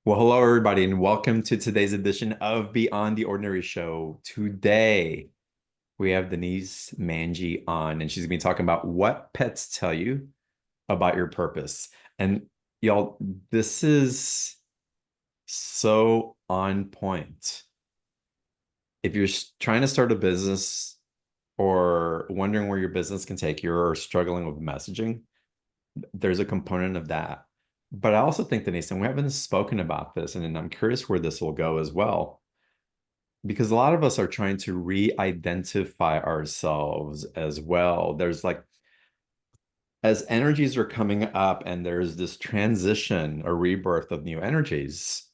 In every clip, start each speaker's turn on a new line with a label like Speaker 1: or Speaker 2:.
Speaker 1: Well, hello, everybody, and welcome to today's edition of Beyond the Ordinary Show. Today, we have Denise Manji on, and she's going to be talking about what pets tell you about your purpose. And y'all, this is so on point. If you're trying to start a business or wondering where your business can take you or struggling with messaging, there's a component of that. But I also think, Denise, and we haven't spoken about this, and I'm curious where this will go as well, because a lot of us are trying to re-identify ourselves as well. There's like, as energies are coming up and there's this transition or rebirth of new energies,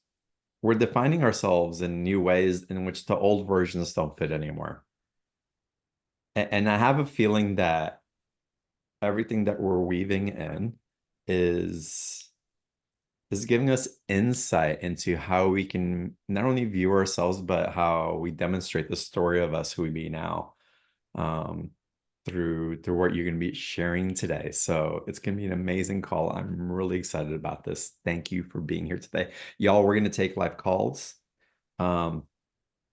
Speaker 1: we're defining ourselves in new ways in which the old versions don't fit anymore. And I have a feeling that everything that we're weaving in is is giving us insight into how we can not only view ourselves, but how we demonstrate the story of us who we be now, um, through what you're going to be sharing today. So it's going to be an amazing call. I'm really excited about this. Thank you for being here today. Y'all, we're going to take live calls. Um,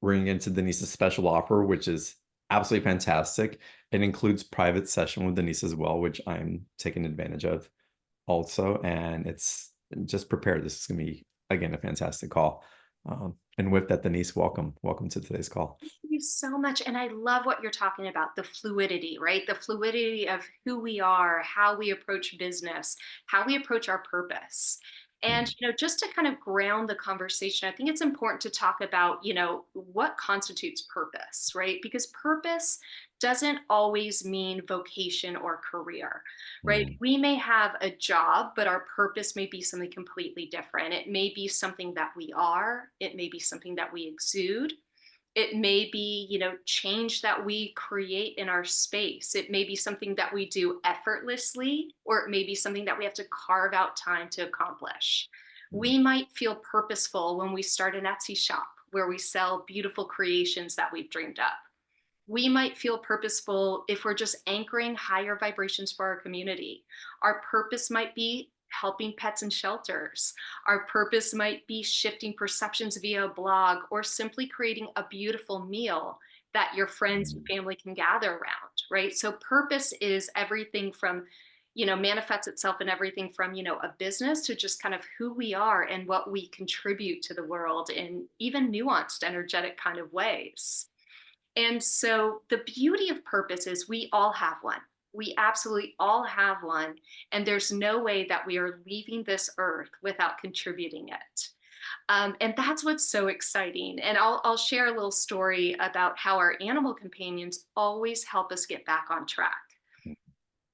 Speaker 1: we're going to get into Denise's special offer, which is absolutely fantastic. It includes private session with Denise as well, which I'm taking advantage of also. And it's just prepared. This is going to be, again, a fantastic call. And with that, Denise, welcome. Welcome to today's call.
Speaker 2: Thank you so much. And I love what you're talking about, the fluidity, right? The fluidity of who we are, how we approach business, how we approach our purpose. And,
Speaker 1: Mm,
Speaker 2: just to kind of ground the conversation, I think it's important to talk about, what constitutes purpose, right? Because purpose doesn't always mean vocation or career, right?
Speaker 1: mm,
Speaker 2: We may have a job, but our purpose may be something completely different. It may be something that we are, it may be something that we exude, it may be, change that we create in our space. It may be something that we do effortlessly, or it may be something that we have to carve out time to accomplish.
Speaker 1: mm,
Speaker 2: We might feel purposeful when we start an Etsy shop where we sell beautiful creations that we've dreamed up. We might feel purposeful if we're just anchoring higher vibrations for our community. Our purpose might be helping pets in shelters. Our purpose might be shifting perceptions via a blog or simply creating a beautiful meal that your friends and
Speaker 1: mm.
Speaker 2: family can gather around, right? So purpose is everything from, manifests itself in everything from, a business to just kind of who we are and what we contribute to the world in even nuanced, energetic kind of ways. And so the beauty of purpose is we all have one. We absolutely all have one. And there's no way that we are leaving this earth without contributing it. And that's what's so exciting. And I'll share a little story about how our animal companions always help us get back on track.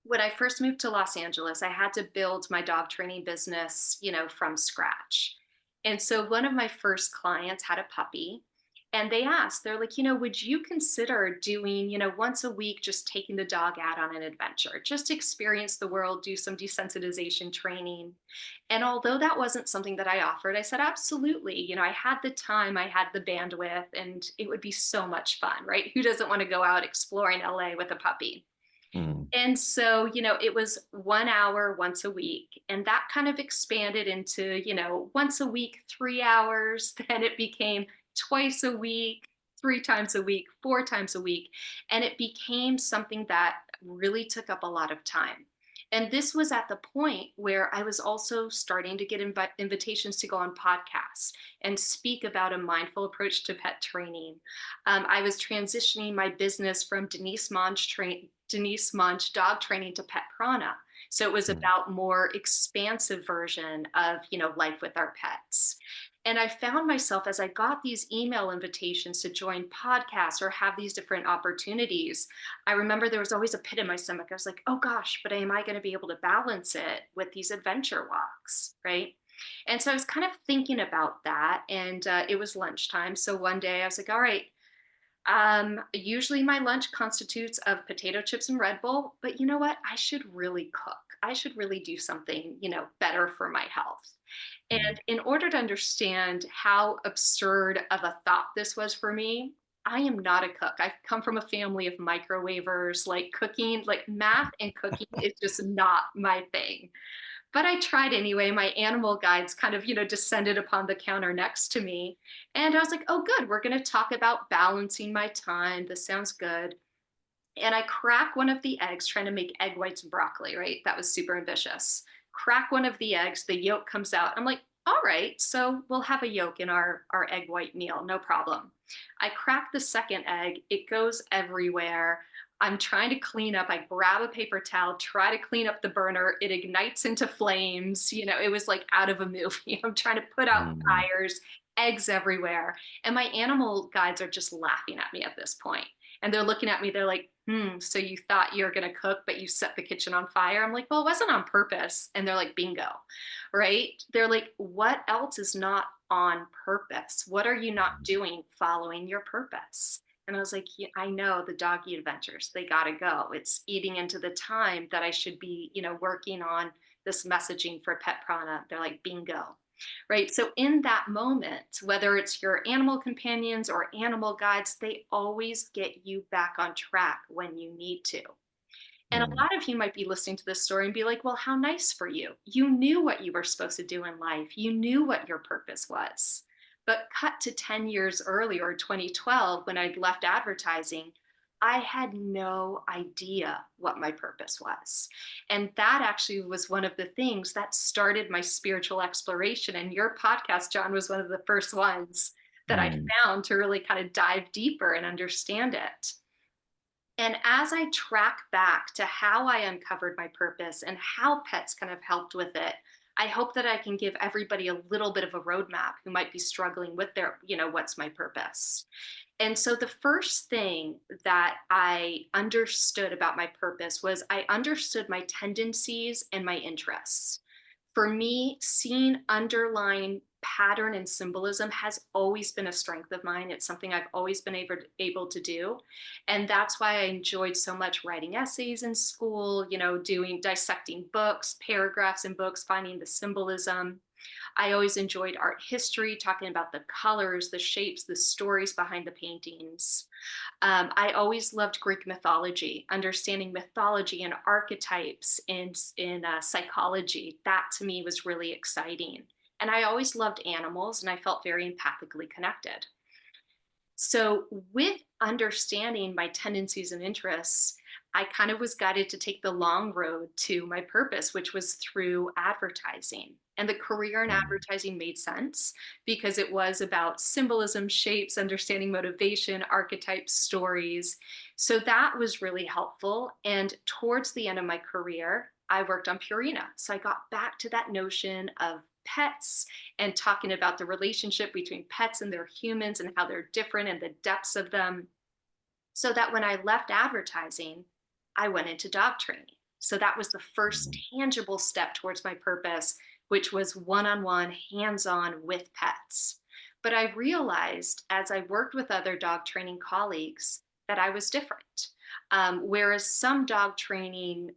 Speaker 2: When I first moved to Los Angeles, I had to build my dog training business, from scratch. And so one of my first clients had a puppy, and they asked, they're like, would you consider doing, once a week, just taking the dog out on an adventure, just experience the world, do some desensitization training. And although that wasn't something that I offered, I said, absolutely. I had the time, I had the bandwidth, and it would be so much fun, right? Who doesn't want to go out exploring LA with a puppy?
Speaker 1: Mm.
Speaker 2: And so, it was 1 hour once a week. And that kind of expanded into, once a week, 3 hours. Then it became twice a week, 3 times a week, 4 times a week. And it became something that really took up a lot of time. And this was at the point where I was also starting to get invitations to go on podcasts and speak about a mindful approach to pet training. I was transitioning my business from Denise Munch dog training to Pet Prana. So it was
Speaker 1: Mm.
Speaker 2: about more expansive version of, life with our pets. And I found myself as I got these email invitations to join podcasts or have these different opportunities, I remember there was always a pit in my stomach. I was like, oh gosh, but am I going to be able to balance it with these adventure walks? Right. And so I was kind of thinking about that. And it was lunchtime. So one day I was like, all right, usually my lunch constitutes of potato chips and Red Bull, but you know what? I should really cook. I should really do something, better for my health.
Speaker 1: Mm.
Speaker 2: And in order to understand how absurd of a thought this was for me, I am not a cook. I've come from a family of microwavers, like cooking, like math and cooking is just not my thing. But I tried anyway. My animal guides kind of, descended upon the counter next to me. And I was like, oh, good. We're going to talk about balancing my time. This sounds good. And I crack one of the eggs trying to make egg whites and broccoli, right? That was super ambitious. Crack one of the eggs, the yolk comes out. I'm like, all right, so we'll have a yolk in our egg white meal, no problem. I crack the second egg, it goes everywhere. I'm trying to clean up. I grab a paper towel, try to clean up the burner. It ignites into flames. It was like out of a movie. I'm trying to put out
Speaker 1: Mm,
Speaker 2: fires, eggs everywhere. And my animal guides are just laughing at me at this point. And they're looking at me, they're like, so you thought you were going to cook, but you set the kitchen on fire? I'm like, well, it wasn't on purpose. And they're like, bingo, right? They're like, what else is not on purpose? What are you not doing following your purpose? And I was like, yeah, I know the doggy adventures, they got to go. It's eating into the time that I should be, working on this messaging for Pet Prana. They're like, bingo. Right. So, in that moment, whether it's your animal companions or animal guides, they always get you back on track when you need to. And a
Speaker 1: mm,
Speaker 2: lot of you might be listening to this story and be like, well, how nice for you. You knew what you were supposed to do in life, you knew what your purpose was. But cut to 10 years earlier, 2012, when I'd left advertising, I had no idea what my purpose was. And that actually was one of the things that started my spiritual exploration. And your podcast, John, was one of the first ones that I
Speaker 1: mm,
Speaker 2: found to really kind of dive deeper and understand it. And as I track back to how I uncovered my purpose and how pets kind of helped with it, I hope that I can give everybody a little bit of a roadmap who might be struggling with their, what's my purpose? And so the first thing that I understood about my purpose was I understood my tendencies and my interests. For me, seeing underlying pattern and symbolism has always been a strength of mine. It's something I've always been able to do. And that's why I enjoyed so much writing essays in school, doing dissecting books, paragraphs in books, finding the symbolism. I always enjoyed art history, talking about the colors, the shapes, the stories behind the paintings. I always loved Greek mythology, understanding mythology and archetypes in psychology. That to me was really exciting. And I always loved animals, and I felt very empathically connected. So, with understanding my tendencies and interests, I kind of was guided to take the long road to my purpose, which was through advertising. And the career in
Speaker 1: mm,
Speaker 2: advertising made sense because it was about symbolism, shapes, understanding motivation, archetypes, stories. So that was really helpful. And towards the end of my career, I worked on Purina. So I got back to that notion of pets and talking about the relationship between pets and their humans and how they're different and the depths of them. So that when I left advertising, I went into dog training. So that was the first
Speaker 1: mm,
Speaker 2: tangible step towards my purpose, which was one on one, hands on with pets. But I realized as I worked with other dog training colleagues that I was different. Whereas some dog training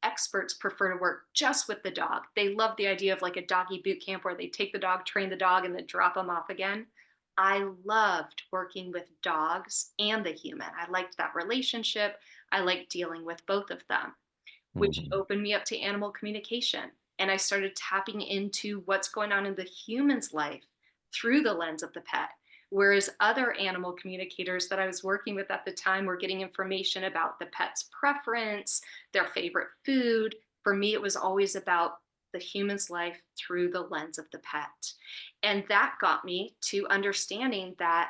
Speaker 2: experts prefer to work just with the dog, they love the idea of like a doggy boot camp where they take the dog, train the dog, and then drop them off again. I loved working with dogs and the human. I liked that relationship. I liked dealing with both of them, which
Speaker 1: mm,
Speaker 2: opened me up to animal communication. And I started tapping into what's going on in the human's life through the lens of the pet. Whereas other animal communicators that I was working with at the time were getting information about the pet's preference, their favorite food. For me, it was always about the human's life through the lens of the pet. And that got me to understanding that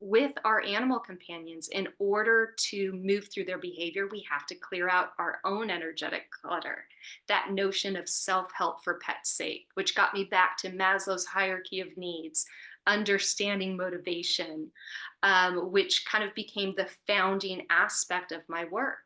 Speaker 2: with our animal companions, in order to move through their behavior, we have to clear out our own energetic clutter. That notion of self help for pet's sake, which got me back to Maslow's hierarchy of needs, understanding motivation, which kind of became the founding aspect of my work,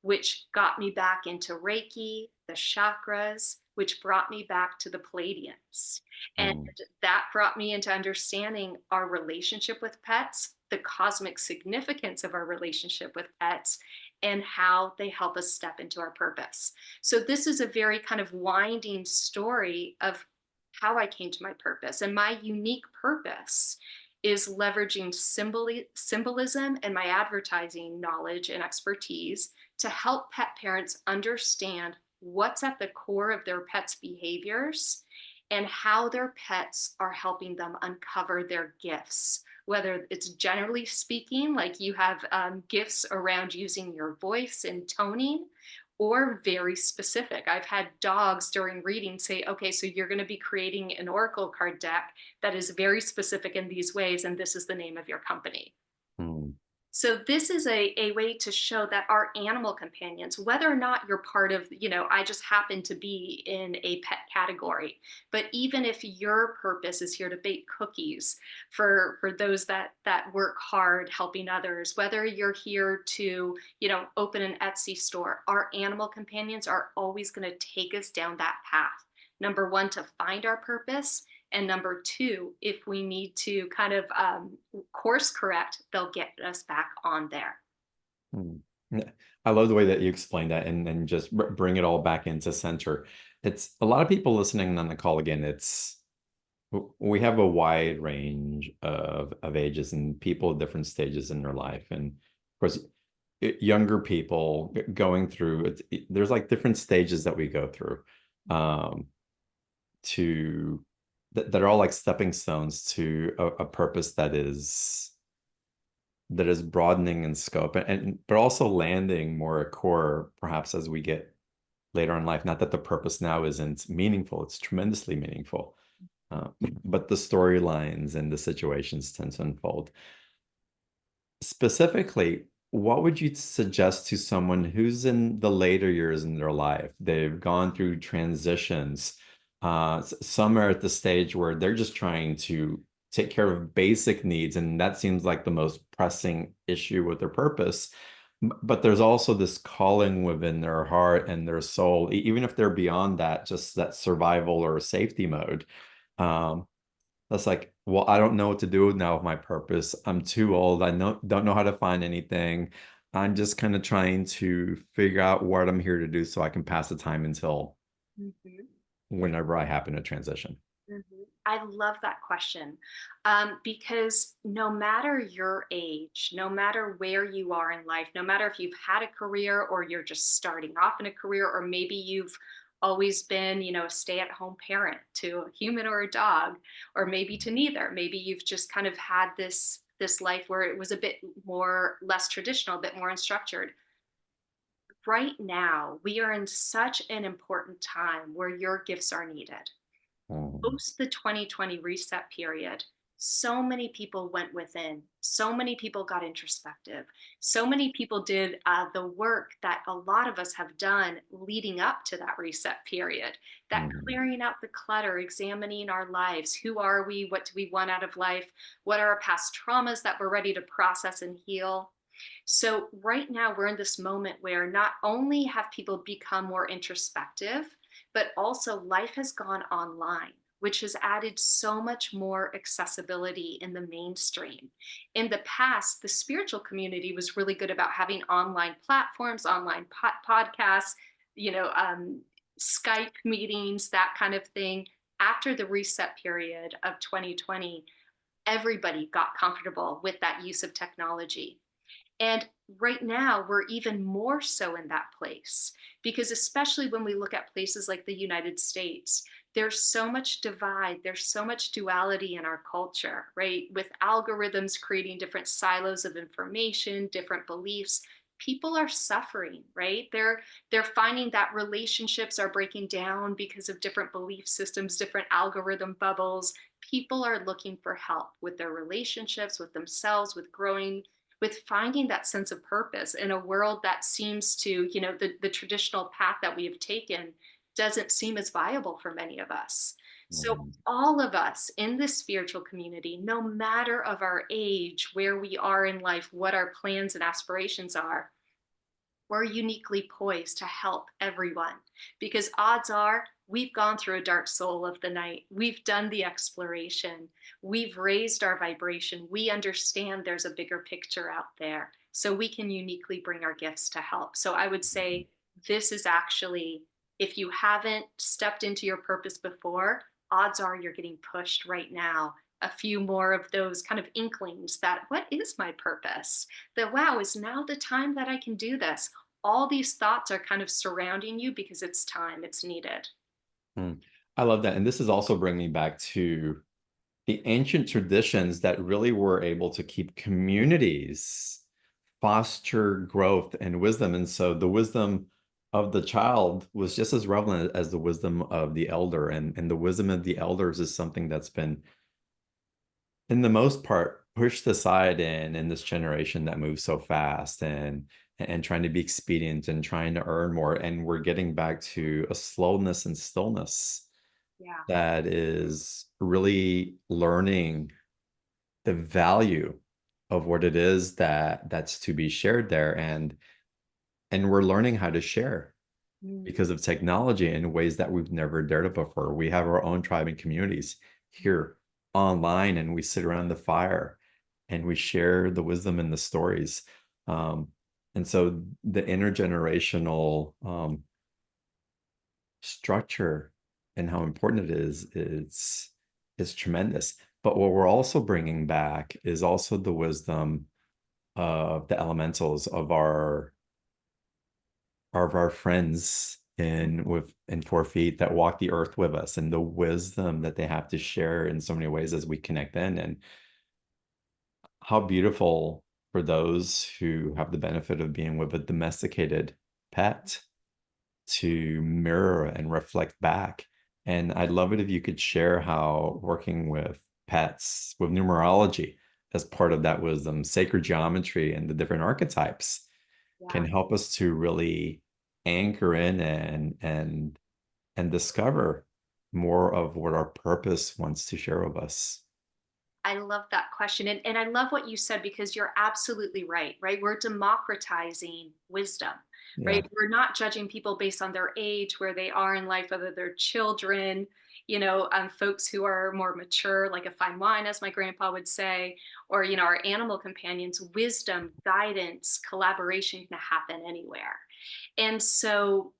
Speaker 2: which got me back into Reiki, the chakras, which brought me back to the Palladians. And
Speaker 1: mm,
Speaker 2: that brought me into understanding our relationship with pets, the cosmic significance of our relationship with pets, and how they help us step into our purpose. So, this is a very kind of winding story of how I came to my purpose. And my unique purpose is leveraging symbolism and my advertising knowledge and expertise to help pet parents understand what's at the core of their pets' behaviors and how their pets are helping them uncover their gifts. Whether it's generally speaking, like you have gifts around using your voice and toning, or very specific. I've had dogs during reading say, okay, so you're going to be creating an oracle card deck that is very specific in these ways, and this is the name of your company.
Speaker 1: Mm,
Speaker 2: So this is a way to show that our animal companions, whether or not you're part of, I just happen to be in a pet category, but even if your purpose is here to bake cookies for those that work hard helping others, whether you're here to, open an Etsy store, our animal companions are always going to take us down that path. Number one, to find our purpose. And number two, if we need to kind of course correct, they'll get us back on there.
Speaker 1: mm. Yeah. I love the way that you explain that and just bring it all back into center. It's a lot of people listening on the call again. We have a wide range of ages and people at different stages in their life. And of course, younger people going through there's like different stages that we go through um, to that are all like stepping stones to a purpose that is broadening in scope and but also landing more at core perhaps as we get later in life. Not that the purpose now isn't meaningful, it's tremendously meaningful, uh, but the storylines and the situations tend to unfold. Specifically, what would you suggest to someone who's in the later years in their life? They've gone through transitions. Some are at the stage where they're just trying to take care of basic needs, and that seems like the most pressing issue with their purpose. But there's also this calling within their heart and their soul, even if they're beyond that, just that survival or safety mode. Um, that's like, well, I don't know what to do now with my purpose. I'm too old. Don't know how to find anything. I'm just kind of trying to figure out what I'm here to do so I can pass the time until
Speaker 2: Mhm.
Speaker 1: whenever I happen to transition.
Speaker 2: I love that question, because no matter your age, no matter where you are in life, no matter if you've had a career or you're just starting off in a career, or maybe you've always been, a stay-at-home parent to a human or a dog, or maybe to neither. Maybe you've just kind of had this life where it was a bit more less traditional, a bit more unstructured. Right now, we are in such an important time where your gifts are needed.
Speaker 1: Mm,
Speaker 2: Post the 2020 reset period, so many people went within. So many people got introspective. So many people did the work that a lot of us have done leading up to that reset period, that
Speaker 1: mm,
Speaker 2: clearing out the clutter, examining our lives. Who are we? What do we want out of life? What are our past traumas that we're ready to process and heal? So, right now, we're in this moment where not only have people become more introspective, but also life has gone online, which has added so much more accessibility in the mainstream. In the past, the spiritual community was really good about having online platforms, online podcasts, you know, um, Skype meetings, that kind of thing. After the reset period of 2020, everybody got comfortable with that use of technology. And right now, we're even more so in that place because, especially when we look at places like the United States, there's so much divide, there's so much duality in our culture, right? With algorithms creating different silos of information, different beliefs. People are suffering, right? They're finding that relationships are breaking down because of different belief systems, different algorithm bubbles. People are looking for help with their relationships, with themselves, with growing, with finding that sense of purpose in a world that seems to, the traditional path that we have taken doesn't seem as viable for many of us. So
Speaker 1: mm,
Speaker 2: all of us in this spiritual community, no matter of our age, where we are in life, what our plans and aspirations are, we're uniquely poised to help everyone because odds are we've gone through a dark soul of the night. We've done the exploration. We've raised our vibration. We understand there's a bigger picture out there. So we can uniquely bring our gifts to help. So I would say this is actually, if you haven't stepped into your purpose before, odds are you're getting pushed right now. A few more of those kind of inklings that what is my purpose? That wow, is now the time that I can do this? all these thoughts are kind of surrounding you because it's time, it's needed.
Speaker 1: Mm. I love that. And this is also bringing me back to the ancient traditions that really were able to keep communities foster growth and wisdom. And so the wisdom of the child was just as relevant as the wisdom of the elder. And the wisdom of the elders is something that's been, in the most part, pushed aside in this generation that moves so fast and trying to be expedient and trying to earn more. And we're getting back to a slowness and stillness
Speaker 2: Yeah.
Speaker 1: that is really learning the value of what it is that's to be shared there, and we're learning how to share
Speaker 2: Mm.
Speaker 1: because of technology in ways that we've never dared it before. We have our own tribe and communities here online, and we sit around the fire and we share the wisdom and the stories. um, and so the intergenerational structure and how important it is tremendous. But what we're also bringing back is also the wisdom of the elementals of our friends in 4 feet that walk the earth with us, and the wisdom that they have to share in so many ways as we connect in. And how beautiful for those who have the benefit of being with a domesticated pet to mirror and reflect back. And I'd love it if you could share how working with pets, with numerology as part of that wisdom, sacred geometry, and the different archetypes
Speaker 2: Yeah.
Speaker 1: can help us to really anchor in and discover more of what our purpose wants to share with us.
Speaker 2: I love that question. And I love what you said because you're absolutely right, right? We're democratizing wisdom, right?
Speaker 1: Yeah.
Speaker 2: We're not judging people based on their age, where they are in life, whether they're children, folks who are more mature, like a fine wine, as my grandpa would say, or, our animal companions. Wisdom, guidance, collaboration can happen anywhere. And so,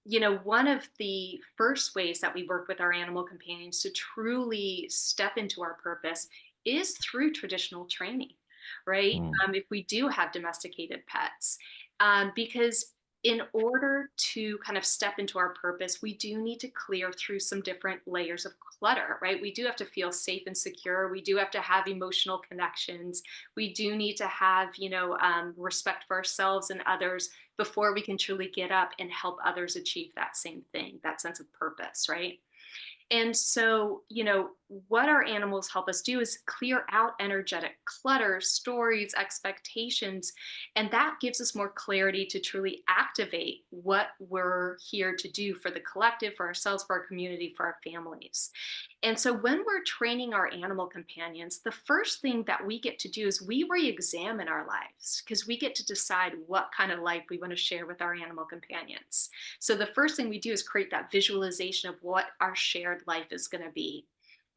Speaker 2: one of the first ways that we work with our animal companions to truly step into our purpose is through traditional training, right?
Speaker 1: Mm,
Speaker 2: If we do have domesticated pets, because in order to kind of step into our purpose, we do need to clear through some different layers of clutter, right? We do have to feel safe and secure. We do have to have emotional connections. We do need to have, respect for ourselves and others before we can truly get up and help others achieve that same thing, that sense of purpose, right? And so, what our animals help us do is clear out energetic clutter, stories, expectations, and that gives us more clarity to truly activate what we're here to do for the collective, for ourselves, for our community, for our families. And so when we're training our animal companions, the first thing that we get to do is we re-examine our lives because we get to decide what kind of life we want to share with our animal companions. So the first thing we do is create that visualization of what our shared life is going to be.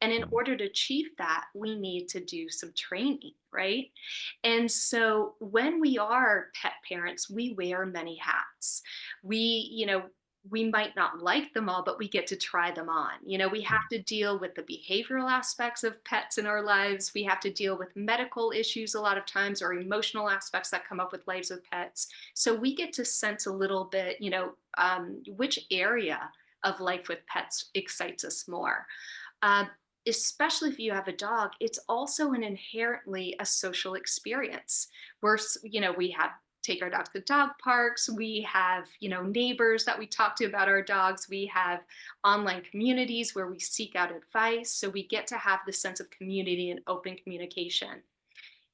Speaker 2: And in
Speaker 1: mm,
Speaker 2: order to achieve that, we need to do some training, right? And so when we are pet parents, we wear many hats. We might not like them all, but we get to try them on. We have
Speaker 1: mm,
Speaker 2: to deal with the behavioral aspects of pets in our lives. We have to deal with medical issues a lot of times, or emotional aspects that come up with lives of pets. So we get to sense a little bit, which area of life with pets excites us more. Uh, Especially if you have a dog, it's also an inherently a social experience. We have take our dogs to dog parks. We have, neighbors that we talk to about our dogs. We have online communities where we seek out advice. So we get to have the sense of community and open communication.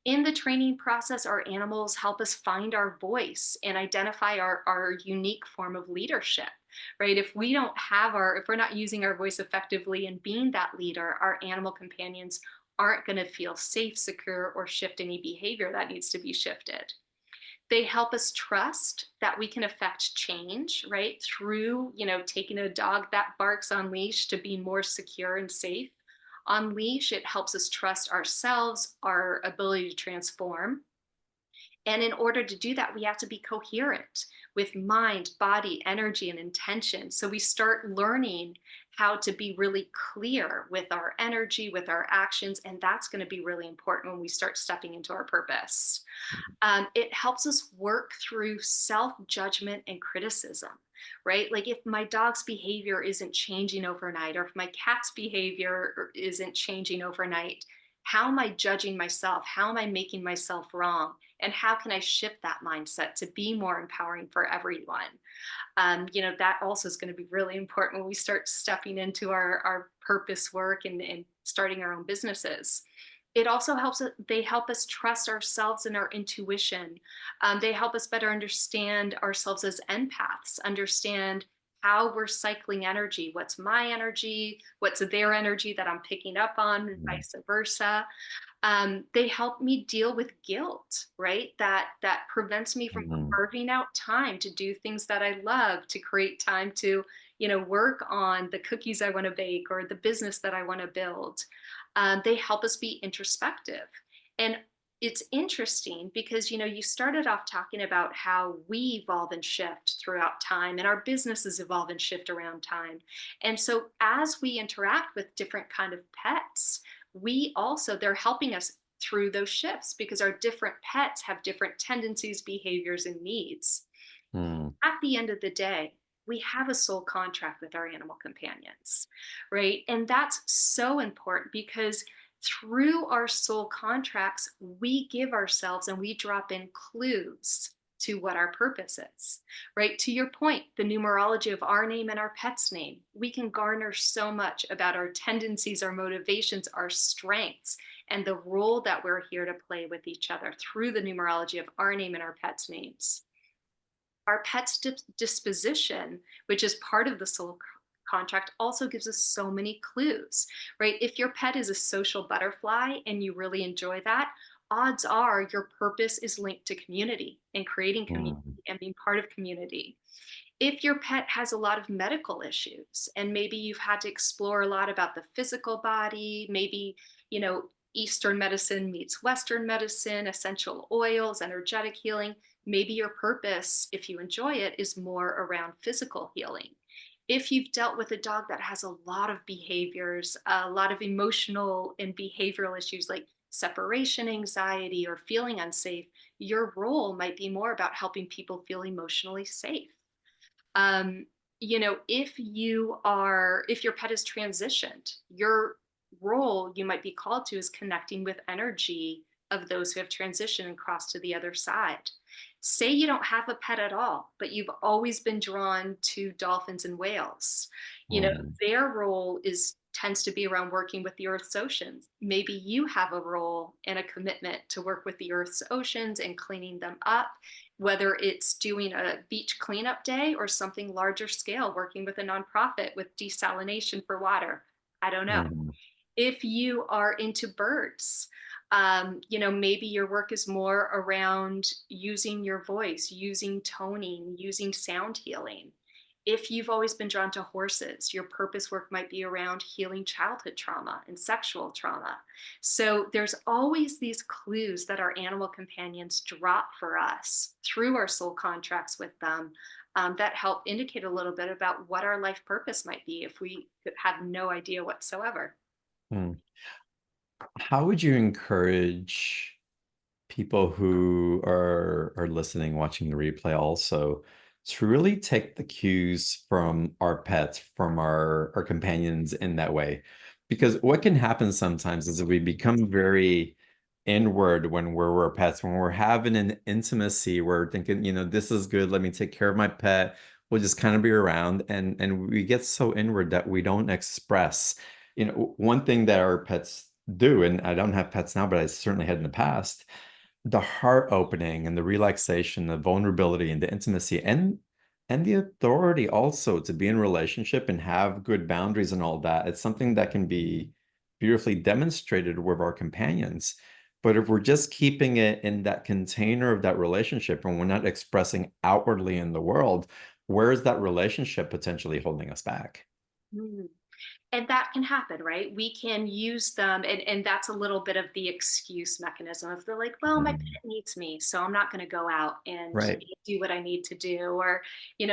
Speaker 2: In the training process, our animals help us find our voice and identify our unique form of leadership, right? If we're not using our voice effectively and being that leader, our animal companions aren't going to feel safe, secure, or shift any behavior that needs to be shifted. They help us trust that we can affect change, right? Through, taking a dog that barks on leash to be more secure and safe. On leash, it helps us trust ourselves, our ability to transform. And in order to do that, we have to be coherent. with mind, body, energy, and intention. So we start learning how to be really clear with our energy, with our actions. And that's going to be really important when we start stepping into our purpose. It helps us work through self judgment and criticism, right? Like if my dog's behavior isn't changing overnight, or if my cat's behavior isn't changing overnight, how am I judging myself? How am I making myself wrong? And how can I shift that mindset to be more empowering for everyone? That also is going to be really important when we start stepping into our purpose work and starting our own businesses. It also they help us trust ourselves and our intuition. They help us better understand ourselves as empaths, understand how we're cycling energy. What's my energy? What's their energy that I'm picking up on, and
Speaker 1: Mm,
Speaker 2: vice versa. They help me deal with guilt, right? That prevents me from
Speaker 1: mm,
Speaker 2: carving out time to do things that I love, to create time to, work on the cookies I want to bake or the business that I want to build. They help us be introspective. And it's interesting because, you started off talking about how we evolve and shift throughout time, and our businesses evolve and shift around time. And so as we interact with different kind of pets, they're helping us through those shifts because our different pets have different tendencies, behaviors, and needs.
Speaker 1: mm,
Speaker 2: At the end of the day, we have a soul contract with our animal companions, right? And that's so important because through our soul contracts, we give ourselves and we drop in clues to what our purpose is, right? To your point, the numerology of our name and our pet's name, we can garner so much about our tendencies, our motivations, our strengths, and the role that we're here to play with each other through the numerology of our name and our pet's names. Our pet's disposition, which is part of the soul contract, also gives us so many clues, right? If your pet is a social butterfly and you really enjoy that, odds are your purpose is linked to community and creating community
Speaker 1: mm,
Speaker 2: and being part of community. If your pet has a lot of medical issues and maybe you've had to explore a lot about the physical body, maybe, Eastern medicine meets Western medicine, essential oils, energetic healing, maybe your purpose, if you enjoy it, is more around physical healing. If you've dealt with a dog that has a lot of behaviors, a lot of emotional and behavioral issues like separation anxiety or feeling unsafe, your role might be more about helping people feel emotionally safe. um, if your pet is transitioned, your role you might be called to is connecting with energy of those who have transitioned and crossed to the other side. Say you don't have a pet at all, but you've always been drawn to dolphins and whales.
Speaker 1: mm,
Speaker 2: Their role is tends to be around working with the earth's oceans. Maybe you have a role and a commitment to work with the earth's oceans and cleaning them up, whether it's doing a beach cleanup day or something larger scale, working with a nonprofit with desalination for water. I don't know.
Speaker 1: mm,
Speaker 2: If you are into birds, maybe your work is more around using your voice, using toning, using sound healing. If you've always been drawn to horses, your purpose work might be around healing childhood trauma and sexual trauma. So there's always these clues that our animal companions drop for us through our soul contracts with them, that help indicate a little bit about what our life purpose might be if we have no idea whatsoever.
Speaker 1: mm. How would you encourage people who are listening, watching the replay also to really take the cues from our pets, from our companions in that way? Because what can happen sometimes is that we become very inward when we're pets, when we're having an intimacy, we're thinking, this is good, let me take care of my pet. We'll just kind of be around and we get so inward that we don't express. One thing that our pets do, and I don't have pets now, but I certainly had in the past, the heart opening and the relaxation, the vulnerability and the intimacy and the authority also to be in relationship and have good boundaries and all that. It's something that can be beautifully demonstrated with our companions. But if we're just keeping it in that container of that relationship and we're not expressing outwardly in the world, where is that relationship potentially holding us back?
Speaker 2: Mm. And that can happen, right? We can use them, and that's a little bit of the excuse mechanism. If they're like, well, my
Speaker 1: Mhm.
Speaker 2: pet needs me, so I'm not going to go out and
Speaker 1: Right.
Speaker 2: do what I need to do. Or,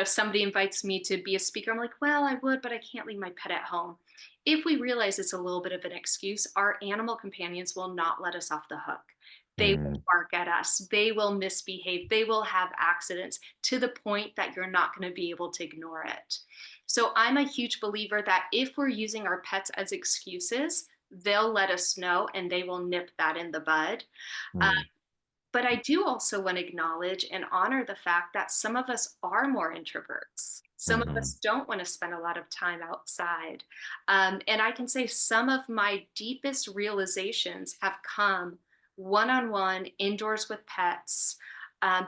Speaker 2: somebody invites me to be a speaker. I'm like, well, I would, but I can't leave my pet at home. If we realize it's a little bit of an excuse, our animal companions will not let us off the hook. They will
Speaker 1: Mm,
Speaker 2: bark at us. They will misbehave. They will have accidents to the point that you're not going to be able to ignore it. So I'm a huge believer that if we're using our pets as excuses, they'll let us know and they will nip that in the bud. Uh,
Speaker 1: mm,
Speaker 2: but I do also want to acknowledge and honor the fact that some of us are more introverts. Some of
Speaker 1: mhm,
Speaker 2: us don't want to spend a lot of time outside. And I can say some of my deepest realizations have come one on one, indoors with pets.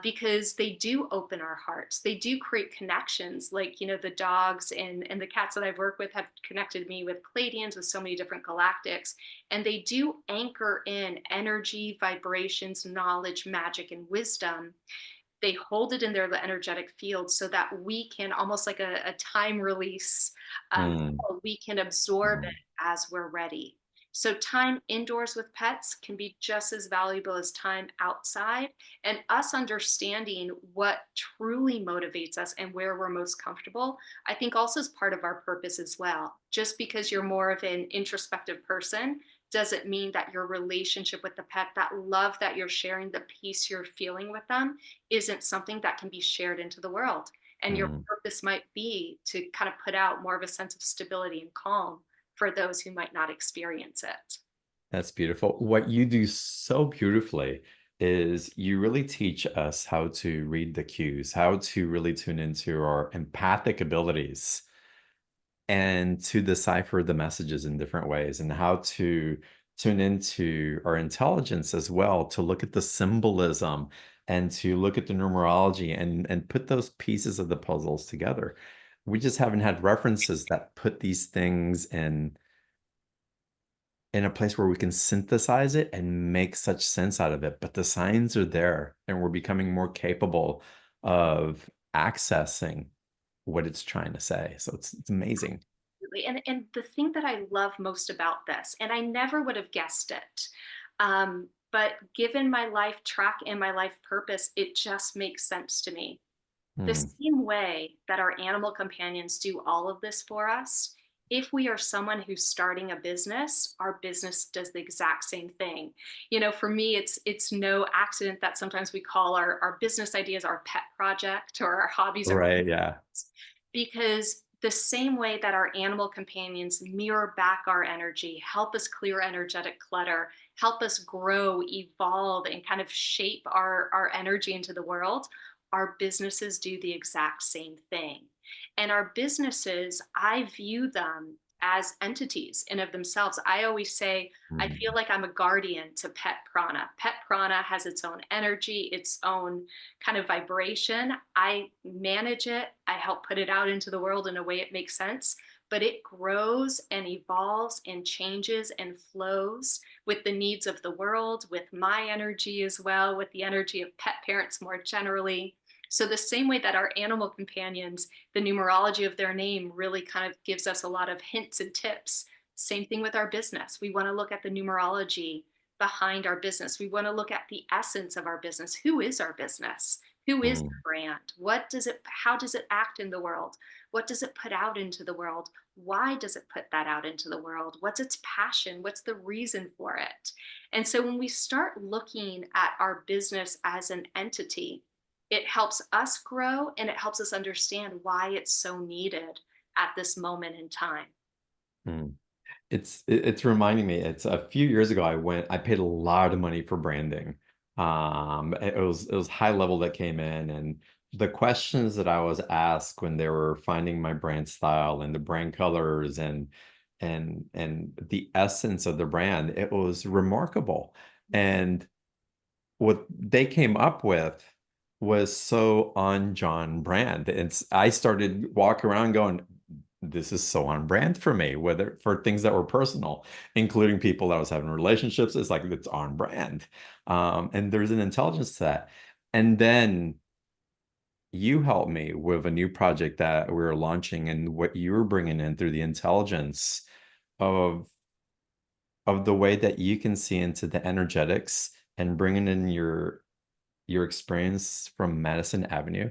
Speaker 2: Because they do open our hearts. They do create connections. Like, the dogs and the cats that I've worked with have connected me with Pleiadians, with so many different galactics, and they do anchor in energy, vibrations, knowledge, magic, and wisdom. They hold it in their energetic field so that we can, almost like a time release,
Speaker 1: mm,
Speaker 2: we can absorb it
Speaker 1: mm,
Speaker 2: as we're ready. So time indoors with pets can be just as valuable as time outside, and us understanding what truly motivates us and where we're most comfortable, I think also is part of our purpose as well. Just because you're more of an introspective person doesn't mean that your relationship with the pet, that love that you're sharing, the peace you're feeling with them, isn't something that can be shared into the world. And your
Speaker 1: mm.
Speaker 2: purpose might be to kind of put out more of a sense of stability and calm for those who might not experience it.
Speaker 1: That's beautiful. What you do so beautifully is you really teach us how to read the cues, how to really tune into our empathic abilities and to decipher the messages in different ways, and how to tune into our intelligence as well, to look at the symbolism and to look at the numerology and put those pieces of the puzzles together. We just haven't had references that put these things in a place where we can synthesize it and make such sense out of it. But the signs are there, and we're becoming more capable of accessing what it's trying to say. So it's amazing.
Speaker 2: Absolutely. And the thing that I love most about this, and I never would have guessed it, but given my life track and my life purpose, it just makes sense to me. The
Speaker 1: Hmm.
Speaker 2: same way that our animal companions do all of this for us, if we are someone who's starting a business, our business does the exact same thing. For me, it's no accident that sometimes we call our business ideas our pet project, or our hobbies our,
Speaker 1: Right. Yeah.
Speaker 2: because the same way that our animal companions mirror back our energy, help us clear energetic clutter, help us grow, evolve, and kind of shape our energy into the world, our businesses do the exact same thing. And our businesses, I view them as entities in of themselves. I always say, I feel
Speaker 1: Hmm.
Speaker 2: like I'm a guardian to Pet Prana. Pet Prana has its own energy, its own kind of vibration. I manage it, I help put it out into the world in a way it makes sense, but it grows and evolves and changes and flows with the needs of the world, with my energy as well, with the energy of pet parents more generally. So, the same way that our animal companions, the numerology of their name really kind of gives us a lot of hints and tips. Same thing with our business. We want to look at the numerology behind our business. We want to look at the essence of our business. Who is our business? Who is the
Speaker 1: Hmm.
Speaker 2: brand? How does it act in the world? What does it put out into the world? Why does it put that out into the world? What's its passion? What's the reason for it? And so when we start looking at our business as an entity, it helps us grow and it helps us understand why it's so needed at this moment in time.
Speaker 1: Hmm. It's reminding me. It's a few years ago. I paid a lot of money for branding. It was high level that came in, and the questions that I was asked when they were finding my brand style and the brand colors and the essence of the brand, it was remarkable. And what they came up with was so on John brand. I started walking around going, this is so on brand for me, whether for things that were personal, including people that I was having relationships. It's like it's on brand. And there's an intelligence to that. And then you helped me with a new project that we were launching, and what you were bringing in through the intelligence of the way that you can see into the energetics and bringing in your experience from Madison Avenue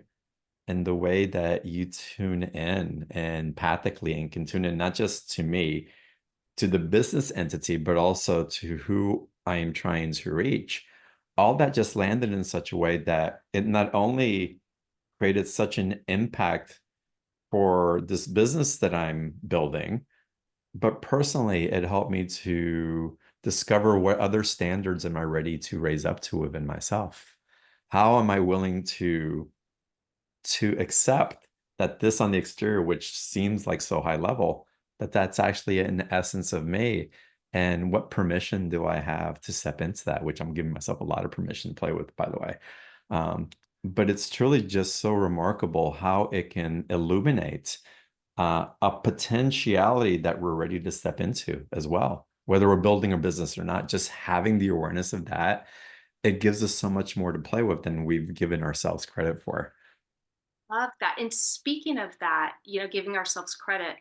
Speaker 1: and the way that you tune in and empathically and can tune in not just to me, to the business entity, but also to who I am trying to reach. All that just landed in such a way that it not only created such an impact for this business that I'm building, but personally, it helped me to discover what other standards am I ready to raise up to within myself? How am I willing to accept that this on the exterior, which seems like so high level, that that's actually an essence of me? And what permission do I have to step into that? Which I'm giving myself a lot of permission to play with, by the way. Um, but it's truly just so remarkable how it can illuminate a potentiality that we're ready to step into as well, whether we're building a business or not. Just having the awareness of that, it gives us so much more to play with than we've given ourselves credit for.
Speaker 2: Love that. And speaking of that, giving ourselves credit,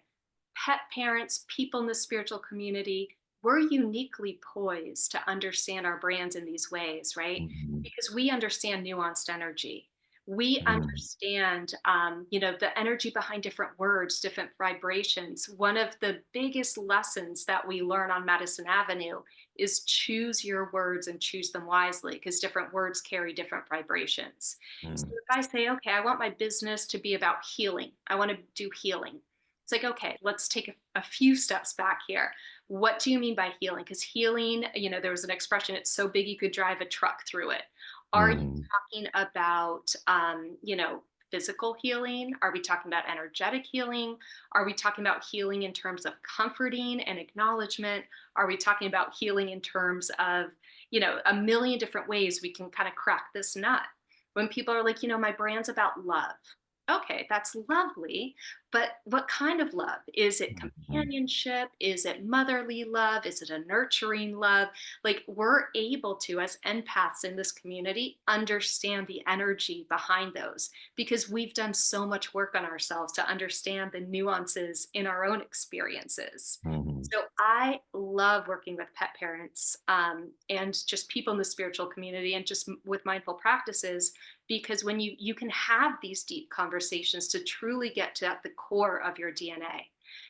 Speaker 2: pet parents, people in the spiritual community, we're uniquely poised to understand our brands in these ways, right?
Speaker 1: Mhm.
Speaker 2: Because we understand nuanced energy. We
Speaker 1: Mhm.
Speaker 2: understand, the energy behind different words, different vibrations. One of the biggest lessons that we learn on Madison Avenue is choose your words and choose them wisely because different words carry different vibrations. So
Speaker 1: Mhm.
Speaker 2: if I say, okay, I want my business to be about healing, I want to do healing. It's like, okay, let's take a few steps back here. What do you mean by healing? Because healing, there was an expression, it's so big you could drive a truck through it. Are you
Speaker 1: Mhm.
Speaker 2: talking about, physical healing? Are we talking about energetic healing? Are we talking about healing in terms of comforting and acknowledgement? Are we talking about healing in terms of, a million different ways we can kind of crack this nut? When people are like, my brand's about love. Okay, that's lovely. But what kind of love? Is it
Speaker 1: Mhm.
Speaker 2: companionship? Is it motherly love? Is it a nurturing love? Like, we're able to, as empaths in this community, understand the energy behind those because we've done so much work on ourselves to understand the nuances in our own experiences.
Speaker 1: Mhm.
Speaker 2: So I love working with pet parents and just people in the spiritual community and just with mindful practices because when you can have these deep conversations to truly get to at the core of your DNA.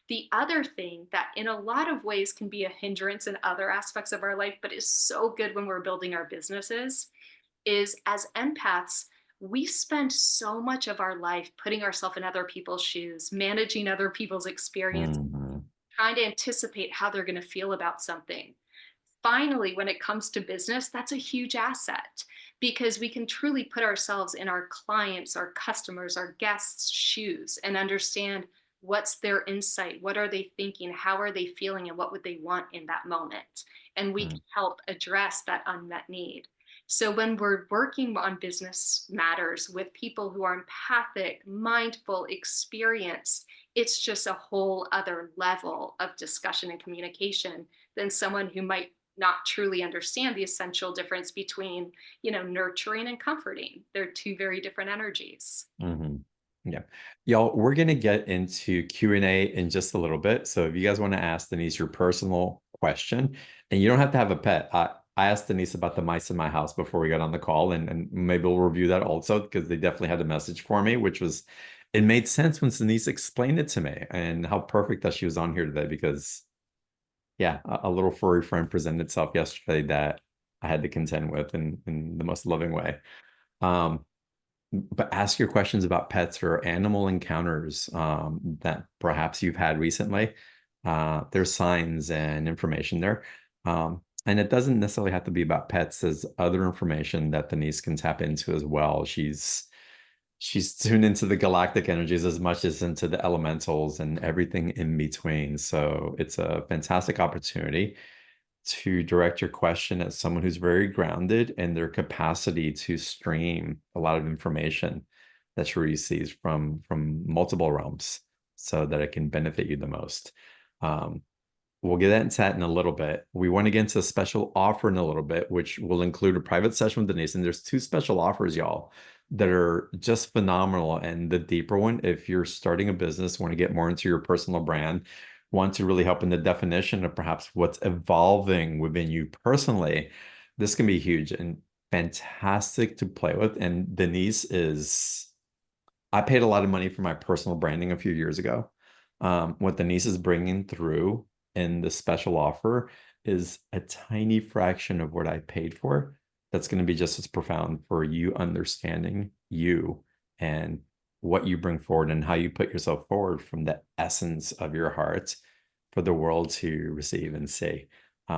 Speaker 2: The other thing that in a lot of ways can be a hindrance in other aspects of our life but is so good when we're building our businesses is as empaths we spend so much of our life putting ourselves in other people's shoes, managing other people's experience,
Speaker 1: Mhm.
Speaker 2: trying to anticipate how they're going to feel about something. Finally, when it comes to business, that's a huge asset because we can truly put ourselves in our clients, our customers, our guests' shoes and understand what's their insight, what are they thinking, how are they feeling, and what would they want in that moment. And we can
Speaker 1: Mhm.
Speaker 2: help address that unmet need. So when we're working on business matters with people who are empathic, mindful, experienced, it's just a whole other level of discussion and communication than someone who might not truly understand the essential difference between, nurturing and comforting. They're two very different energies.
Speaker 1: Mhm. Yeah. Y'all, we're going to get into Q&A in just a little bit. So if you guys want to ask Denise your personal question, and you don't have to have a pet. I asked Denise about the mice in my house before we got on the call, and maybe we'll review that also because they definitely had a message for me, which was, it made sense when Denise explained it to me and how perfect that she was on here today because, yeah, a little furry friend presented itself yesterday that I had to contend with in the most loving way. Um, but ask your questions about pets or animal encounters that perhaps you've had recently. There's signs and information there. And it doesn't necessarily have to be about pets. There's other information that Denise can tap into as well. She's tuned into the galactic energies as much as into the elementals and everything in between. So it's a fantastic opportunity to direct your question at someone who's very grounded in their capacity to stream a lot of information that she receives from multiple realms so that it can benefit you the most. Um, we'll get into that in a little bit. We want to get into a special offer in a little bit, which will include a private session with Denise. And there's two special offers, y'all, that are just phenomenal. And the deeper one, if you're starting a business, want to get more into your personal brand, want to really help in the definition of perhaps what's evolving within you personally, this can be huge and fantastic to play with. And Denise is I paid a lot of money for my personal branding a few years ago. What Denise is bringing through in the special offer is a tiny fraction of what I paid for. That's going to be just as profound for you understanding you and what you bring forward and how you put yourself forward from the essence of your heart for the world to receive and see.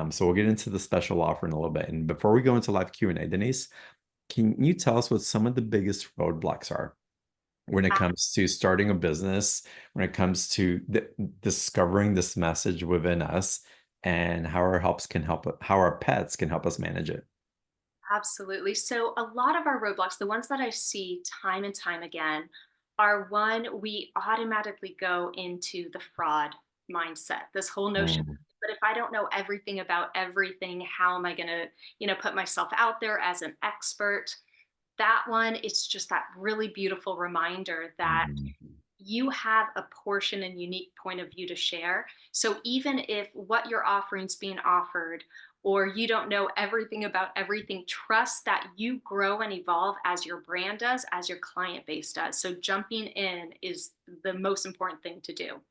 Speaker 1: So we'll get into the special offer in a little bit. And before we go into live Q&A, Denise, can you tell us what some of the biggest roadblocks are when it comes to starting a business, when it comes to discovering this message within us and how how our pets can help us manage it?
Speaker 2: Absolutely. So a lot of our roadblocks, the ones that I see time and time again, are one, we automatically go into the fraud mindset. This whole notion,
Speaker 1: Mm,
Speaker 2: but if I don't know everything about everything, how am I going to, put myself out there as an expert? That one, it's just that really beautiful reminder that
Speaker 1: mm,
Speaker 2: you have a portion and unique point of view to share. So even if what you're offering is being offered, or you don't know everything about everything, trust that you grow and evolve as your brand does, as your client base does. So jumping in is the most important thing to do.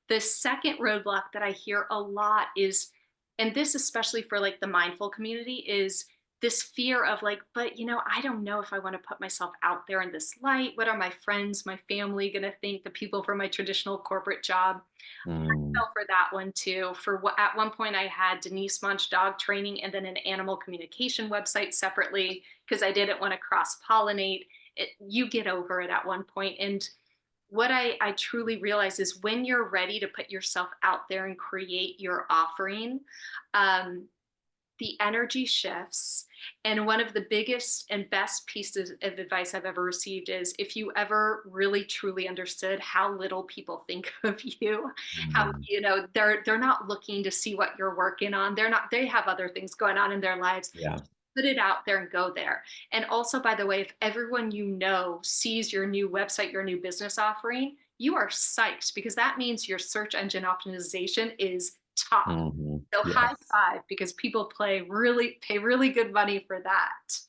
Speaker 2: The second roadblock that I hear a lot is, and this especially for like the mindful community, is this fear of like, but I don't know if I want to put myself out there in this light. What are my friends, my family going to think, the people from my traditional corporate job?
Speaker 1: mm.
Speaker 2: Fell for that one too. For what at one point I had Denise Munch dog training and then an animal communication website separately because I didn't want to cross pollinate. You get over it at one point. And what I truly realize is when you're ready to put yourself out there and create your offering, um, the energy shifts. And one of the biggest and best pieces of advice I've ever received is if you ever really truly understood how little people think of you, how
Speaker 1: Mm.
Speaker 2: they're not looking to see what you're working on. They have other things going on in their lives.
Speaker 1: Yeah.
Speaker 2: Put it out there and go there. And also, by the way, if everyone sees your new website, your new business offering, you are psyched because that means your search engine optimization is top.
Speaker 1: Mhm.
Speaker 2: So high
Speaker 1: Yes.
Speaker 2: five because people pay really good money for that.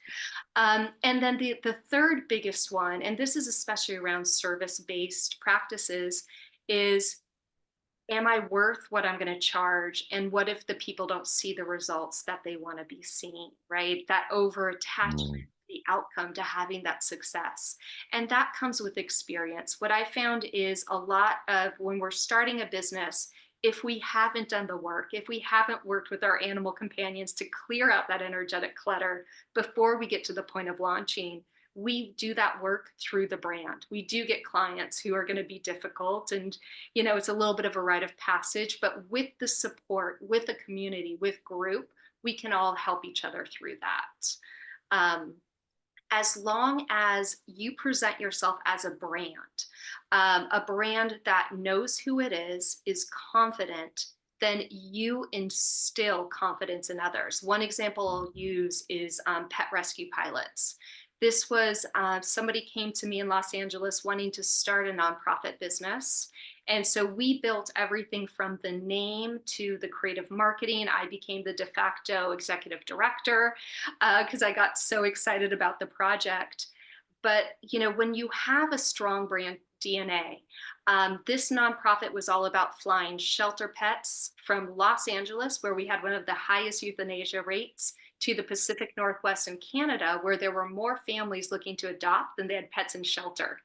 Speaker 2: And then the third biggest one, and this is especially around service based practices, is am I worth what I'm going to charge? And what if the people don't see the results that they want to be seeing, right? That over attachment,
Speaker 1: Mm,
Speaker 2: the outcome to having that success. And that comes with experience. What I found is a lot of when we're starting a business, if we haven't done the work, if we haven't worked with our animal companions to clear out that energetic clutter before we get to the point of launching, we do that work through the brand. We do get clients who are going to be difficult and it's a little bit of a rite of passage, but with the support, with a community, with group, we can all help each other through that. Um, as long as you present yourself as a brand that knows who it is confident, then you instill confidence in others. One example I'll use is pet rescue pilots. This was somebody came to me in Los Angeles wanting to start a nonprofit business. And so we built everything from the name to the creative marketing. I became the de facto executive director because I got so excited about the project. But when you have a strong brand DNA, this nonprofit was all about flying shelter pets from Los Angeles, where we had one of the highest euthanasia rates, to the Pacific Northwest and Canada, where there were more families looking to adopt than they had pets in shelter.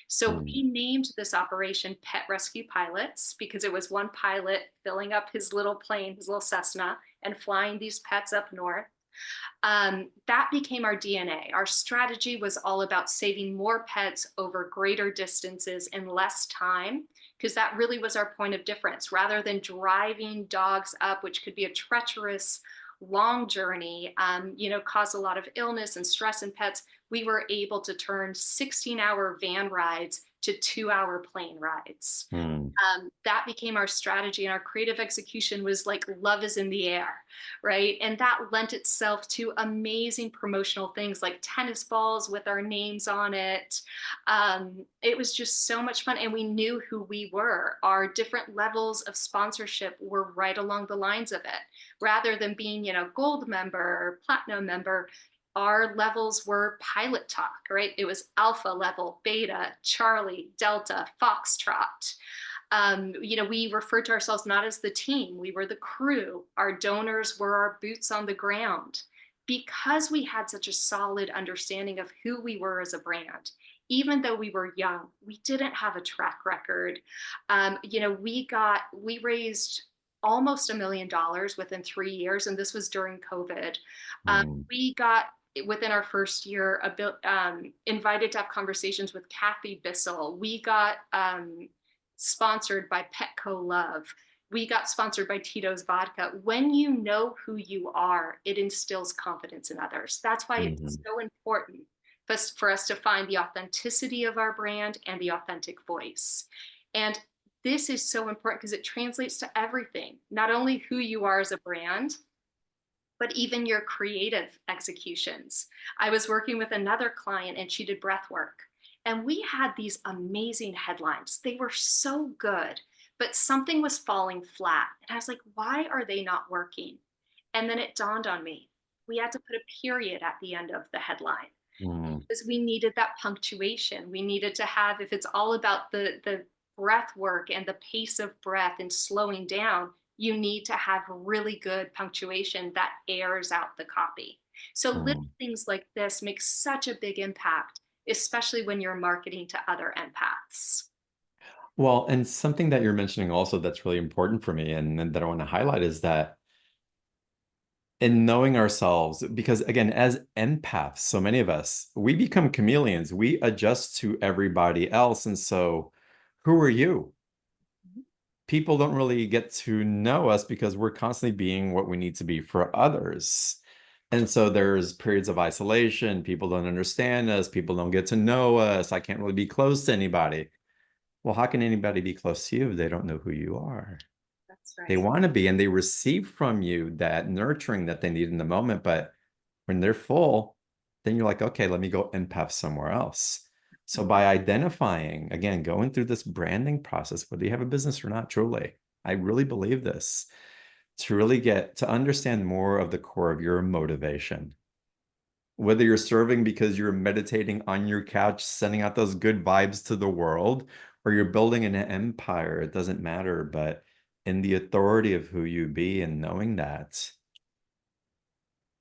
Speaker 2: So
Speaker 1: mm,
Speaker 2: we named this operation Pet Rescue Pilots because it was one pilot filling up his little plane, his little Cessna, and flying these pets up north. That became our DNA. Our strategy was all about saving more pets over greater distances in less time, because that really was our point of difference. Rather than driving dogs up, which could be a treacherous, long journey, cause a lot of illness and stress in pets, we were able to turn 16-hour van rides to 2-hour plane rides.
Speaker 1: Mm,
Speaker 2: That became our strategy, and our creative execution was like love is in the air, right? And that lent itself to amazing promotional things like tennis balls with our names on it. It was just so much fun, and we knew who we were. Our different levels of sponsorship were right along the lines of it, rather than being, gold member or platinum member. Our levels were pilot talk, right? It was alpha level, beta, Charlie, Delta, Foxtrot. We referred to ourselves not as the team, we were the crew. Our donors were our boots on the ground. Because we had such a solid understanding of who we were as a brand, even though we were young, we didn't have a track record. We raised almost $1 million within 3 years, and this was during COVID.
Speaker 1: mm,
Speaker 2: We got within our first year invited to have conversations with Kathy Bissell. We got sponsored by Petco Love. We got sponsored by Tito's Vodka. When you know who you are, it instills confidence in others. That's why it's
Speaker 1: mhm,
Speaker 2: so important for us to find the authenticity of our brand and the authentic voice. And this is so important because it translates to everything, not only who you are as a brand, but even your creative executions. I was working with another client and she did breath work. And we had these amazing headlines. They were so good, but something was falling flat. And I was like, why are they not working? And then it dawned on me, we had to put a period at the end of the headline
Speaker 1: mm,
Speaker 2: because we needed that punctuation. We needed to have, if it's all about the breath work and the pace of breath and slowing down, you need to have really good punctuation that airs out the copy. So little
Speaker 1: mm.
Speaker 2: things like this make such a big impact, especially when you're marketing to other empaths.
Speaker 1: Well, and something that you're mentioning also that's really important for me and that I want to highlight is that in knowing ourselves, because again, as empaths, so many of us, we become chameleons. We adjust to everybody else. And so, who are you? People don't really get to know us because we're constantly being what we need to be for others. And so there's periods of isolation. People don't understand us. People don't get to know us. I can't really be close to anybody. Well, how can anybody be close to you if they don't know who you are?
Speaker 2: That's
Speaker 1: They
Speaker 2: right.
Speaker 1: want to be, and they receive from you that nurturing that they need in the moment. But when they're full, then you're like, okay, let me go empath somewhere else. So by identifying, again, going through this branding process, whether you have a business or not, truly, I really believe this, to really get to understand more of the core of your motivation. Whether you're serving because you're meditating on your couch, sending out those good vibes to the world, or you're building an empire, it doesn't matter. But in the authority of who you be and knowing that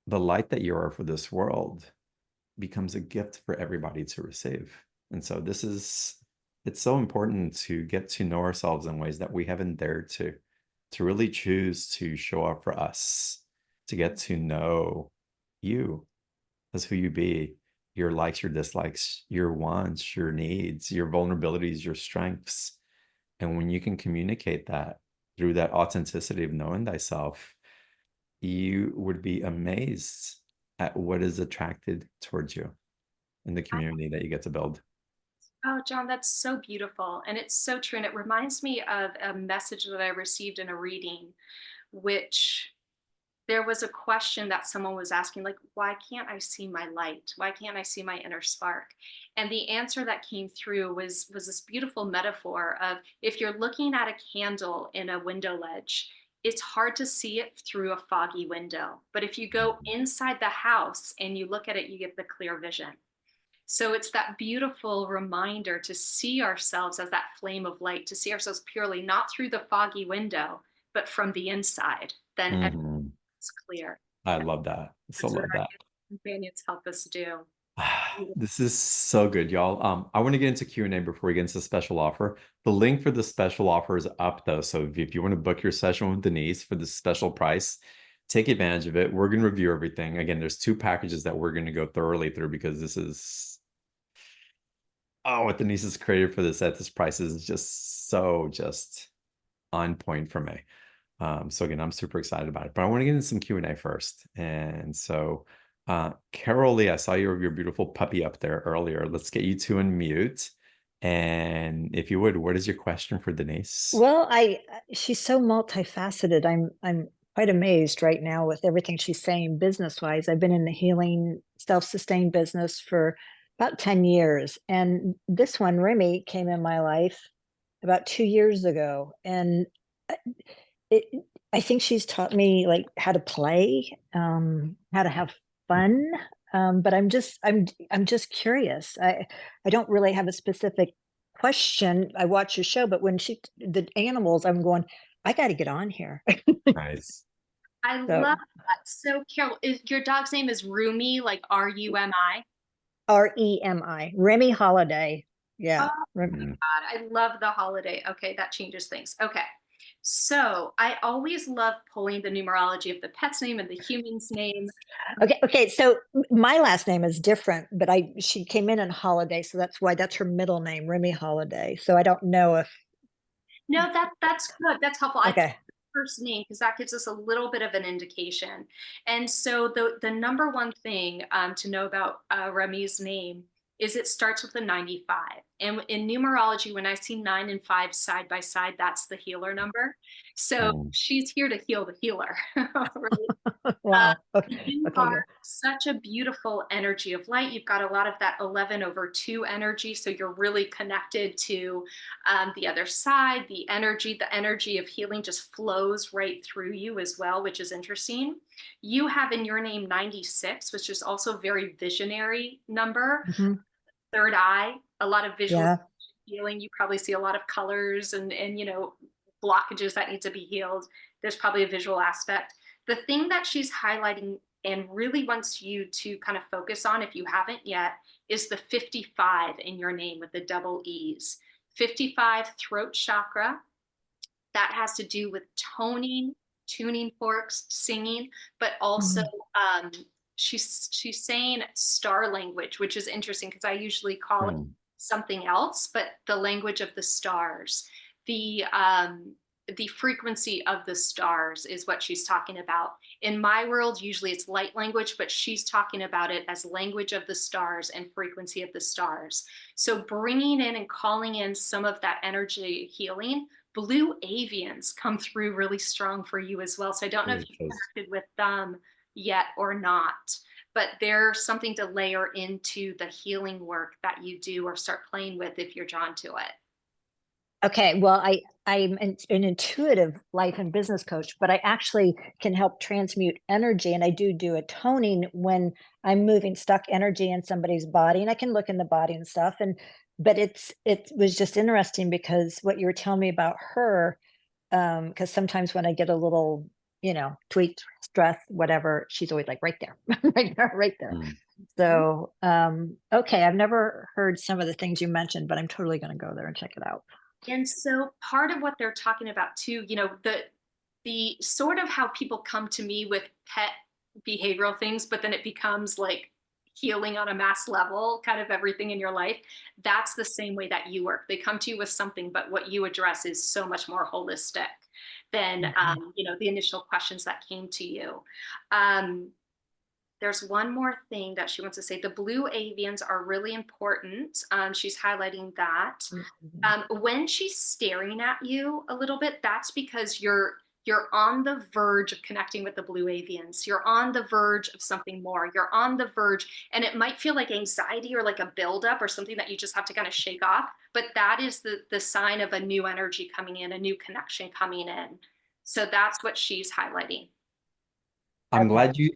Speaker 1: the light that you are for this world becomes a gift for everybody to receive. And so it's so important to get to know ourselves in ways that we haven't dared to really choose to show up for us, to get to know you as who you be, your likes, your dislikes, your wants, your needs, your vulnerabilities, your strengths. And when you can communicate that through that authenticity of knowing thyself, you would be amazed at what is attracted towards you in the community that you get to build.
Speaker 2: Oh, John, that's so beautiful. And it's so true. And it reminds me of a message that I received in a reading, which there was a question that someone was asking, like, why can't I see my light? Why can't I see my inner spark? And the answer that came through was this beautiful metaphor of, if you're looking at a candle in a window ledge, it's hard to see it through a foggy window. But if you go inside the house and you look at it, you get the clear vision. So it's that beautiful reminder to see ourselves as that flame of light, to see ourselves purely not through the foggy window, but from the inside. Then
Speaker 1: Mhm.
Speaker 2: everything's clear.
Speaker 1: I
Speaker 2: And
Speaker 1: love that. So
Speaker 2: that's what
Speaker 1: love
Speaker 2: our
Speaker 1: that.
Speaker 2: companions help us do.
Speaker 1: This is so good, y'all. I want to get into Q&A before we get into the special offer. The link for the special offer is up though. So if you want to book your session with Denise for the special price, take advantage of it. We're going to review everything. Again, there's two packages that we're going to go thoroughly through because this is, oh, what Denise has created for this at this price is just on point for me. So again, I'm super excited about it, but I want to get into some Q&A first. And so, Carol Lee, I saw your beautiful puppy up there earlier. Let's get you to unmute And if you would, what is your question for Denise?
Speaker 3: Well, she's so multifaceted. I'm quite amazed right now with everything she's saying business-wise. I've been in the healing self-sustained business for about 10 years. And this one, Remy, came in my life about 2 years ago. And uh, it, I think she's taught me like how to play, how to have fun. But I'm just curious. I don't really have a specific question. I watch your show, but when the animals, I'm going, I got to get on here.
Speaker 1: Nice.
Speaker 2: I love
Speaker 3: So
Speaker 2: that. So, Carol, your dog's name is Rumi, like Rumi?
Speaker 3: Remi, Remy Holiday.
Speaker 2: Oh
Speaker 3: Yeah.
Speaker 2: my God, I love the holiday. Okay, that changes things. Okay. So I always love pulling the numerology of the pet's name and the human's name.
Speaker 3: Okay. So my last name is different, but she came in Holiday, so that's her middle name, Remy Holiday. So I don't know if
Speaker 2: No, that's good. That's helpful. I
Speaker 3: okay.
Speaker 2: first name because that gives us a little bit of an indication. And so the number one thing to know about Remy's name is it starts with a 95. And in numerology, when I see 9 and 5 side by side, that's the healer number. So
Speaker 1: Mm,
Speaker 2: she's here to heal the healer, right? Uh,
Speaker 3: Wow. Okay.
Speaker 2: you
Speaker 3: Okay,
Speaker 2: are
Speaker 3: good.
Speaker 2: such a beautiful energy of light. You've got a lot of that 11/2 energy. So you're really connected to the other side, the energy of healing just flows right through you as well, which is interesting. You have in your name 96, which is also a very visionary number.
Speaker 3: Mhm.
Speaker 2: Third eye, a lot of visual
Speaker 3: Yeah.
Speaker 2: healing. You probably see a lot of colors and blockages that need to be healed. There's probably a visual aspect. The thing that she's highlighting and really wants you to kind of focus on, if you haven't yet, is the 55 in your name with the double E's. 55 throat chakra. That has to do with toning, tuning forks, singing, but also
Speaker 3: Mhm.
Speaker 2: um, she's saying star language, which is interesting because I usually call it
Speaker 1: mm,
Speaker 2: something else, but the language of the stars, the um, the frequency of the stars is what she's talking about. In my world, usually it's light language, but she's talking about it as language of the stars and frequency of the stars. So bringing in and calling in some of that energy healing. Blue avians come through really strong for you as well. So I don't know if
Speaker 1: it
Speaker 2: you've
Speaker 1: does.
Speaker 2: connected with them yet or not, but they're something to layer into the healing work that you do or start playing with if you're drawn to it.
Speaker 3: Okay, well, I'm an intuitive life and business coach, but I actually can help transmute energy, and I do a toning when I'm moving stuck energy in somebody's body, and I can look in the body and stuff. And but it was just interesting because what you were telling me about her, because sometimes when I get a little, tweaked, stress, whatever, she's always like right there, right there, right there.
Speaker 1: Mm.
Speaker 3: So, okay, I've never heard some of the things you mentioned, but I'm totally going to go there and check it out.
Speaker 2: And so part of what they're talking about too, the sort of how people come to me with pet behavioral things, but then it becomes like healing on a mass level, kind of everything in your life. That's the same way that you work. They come to you with something, but what you address is so much more holistic than
Speaker 3: Mhm.
Speaker 2: the initial questions that came to you. Um, there's one more thing that she wants to say. The blue avians are really important. She's highlighting that.
Speaker 3: Mhm.
Speaker 2: When she's staring at you a little bit, that's because you're on the verge of connecting with the blue avians. You're on the verge of something more. You're on the verge, and it might feel like anxiety or like a buildup or something that you just have to kind of shake off. But that is the sign of a new energy coming in, a new connection coming in. So that's what she's highlighting.
Speaker 3: Okay.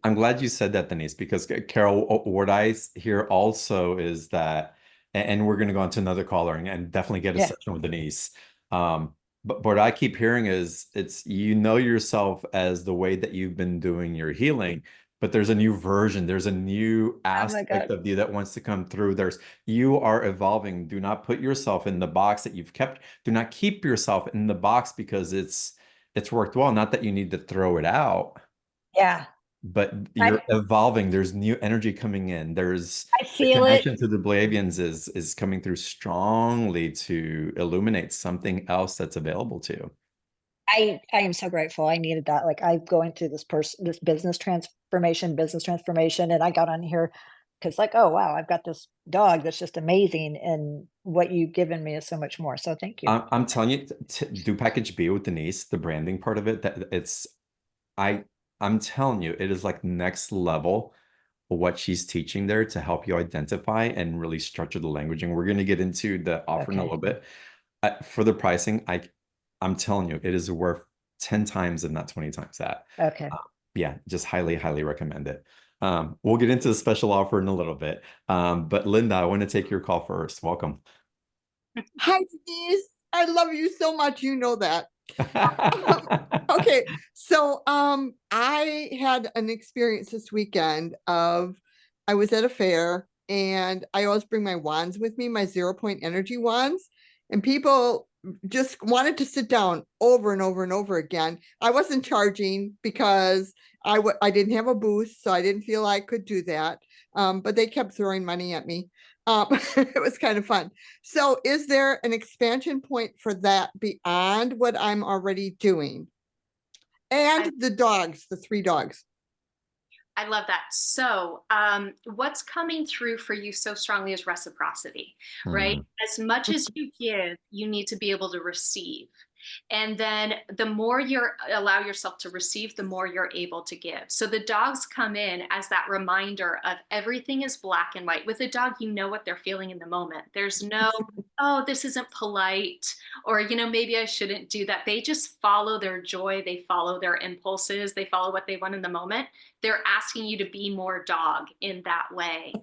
Speaker 1: I'm glad you said that, Denise, because Carol, what hear also is that, and we're going to go on to another caller and definitely get a
Speaker 3: Yeah.
Speaker 1: session with Denise. But what I keep hearing is it's you know yourself as the way that you've been doing your healing, but there's a new version, there's a new
Speaker 3: Oh my
Speaker 1: aspect
Speaker 3: God.
Speaker 1: of you that wants to come through. You are evolving. Do not put yourself in the box that you've kept. Do not keep yourself in the box because it's worked well. Not that you need to throw it out,
Speaker 3: Yeah.
Speaker 1: but
Speaker 3: I
Speaker 1: you're evolving. There's new energy coming in. There's
Speaker 3: I
Speaker 1: the
Speaker 3: feel it.
Speaker 1: connection to the Blavians is coming through strongly to illuminate something else that's available to you.
Speaker 3: I am so grateful. I needed that. Like I'm going through this business transformation, and I got on here because like, oh wow, I've got this dog that's just amazing, and what you've given me is so much more. So thank you.
Speaker 1: I'm telling you, do package B with Denise, the branding part of it, that I, I'm telling you, it is like next level what she's teaching there to help you identify and really structure the language. And we're going to get into the offer in a
Speaker 3: Okay.
Speaker 1: little bit. For the pricing, I'm telling you, it is worth 10 times, if not 20 times that.
Speaker 3: Okay.
Speaker 1: Uh, yeah, just highly, highly recommend it. We'll get into the special offer in a little bit. But Linda, I want to take your call first. Welcome.
Speaker 4: Hi, Denise. I love you so much. You know that. Okay, so I had an experience this weekend of I was at a fair and I always bring my wands with me, my 0 point energy wands, and people just wanted to sit down over and over and over again. I wasn't charging because I didn't have a booth, so I didn't feel I could do that. But they kept throwing money at me. It was kind of fun. So is there an expansion point for that beyond what I'm already doing? And the dogs, the 3 dogs.
Speaker 2: I love that. So, what's coming through for you so strongly is reciprocity, right?
Speaker 1: Mhm.
Speaker 2: As much as you give, you need to be able to receive. And then the more you allow yourself to receive, the more you're able to give. So the dogs come in as that reminder of everything is black and white. With a dog, you know what they're feeling in the moment. There's no, oh, this isn't polite, or, maybe I shouldn't do that. They just follow their joy. They follow their impulses. They follow what they want in the moment. They're asking you to be more dog in that way.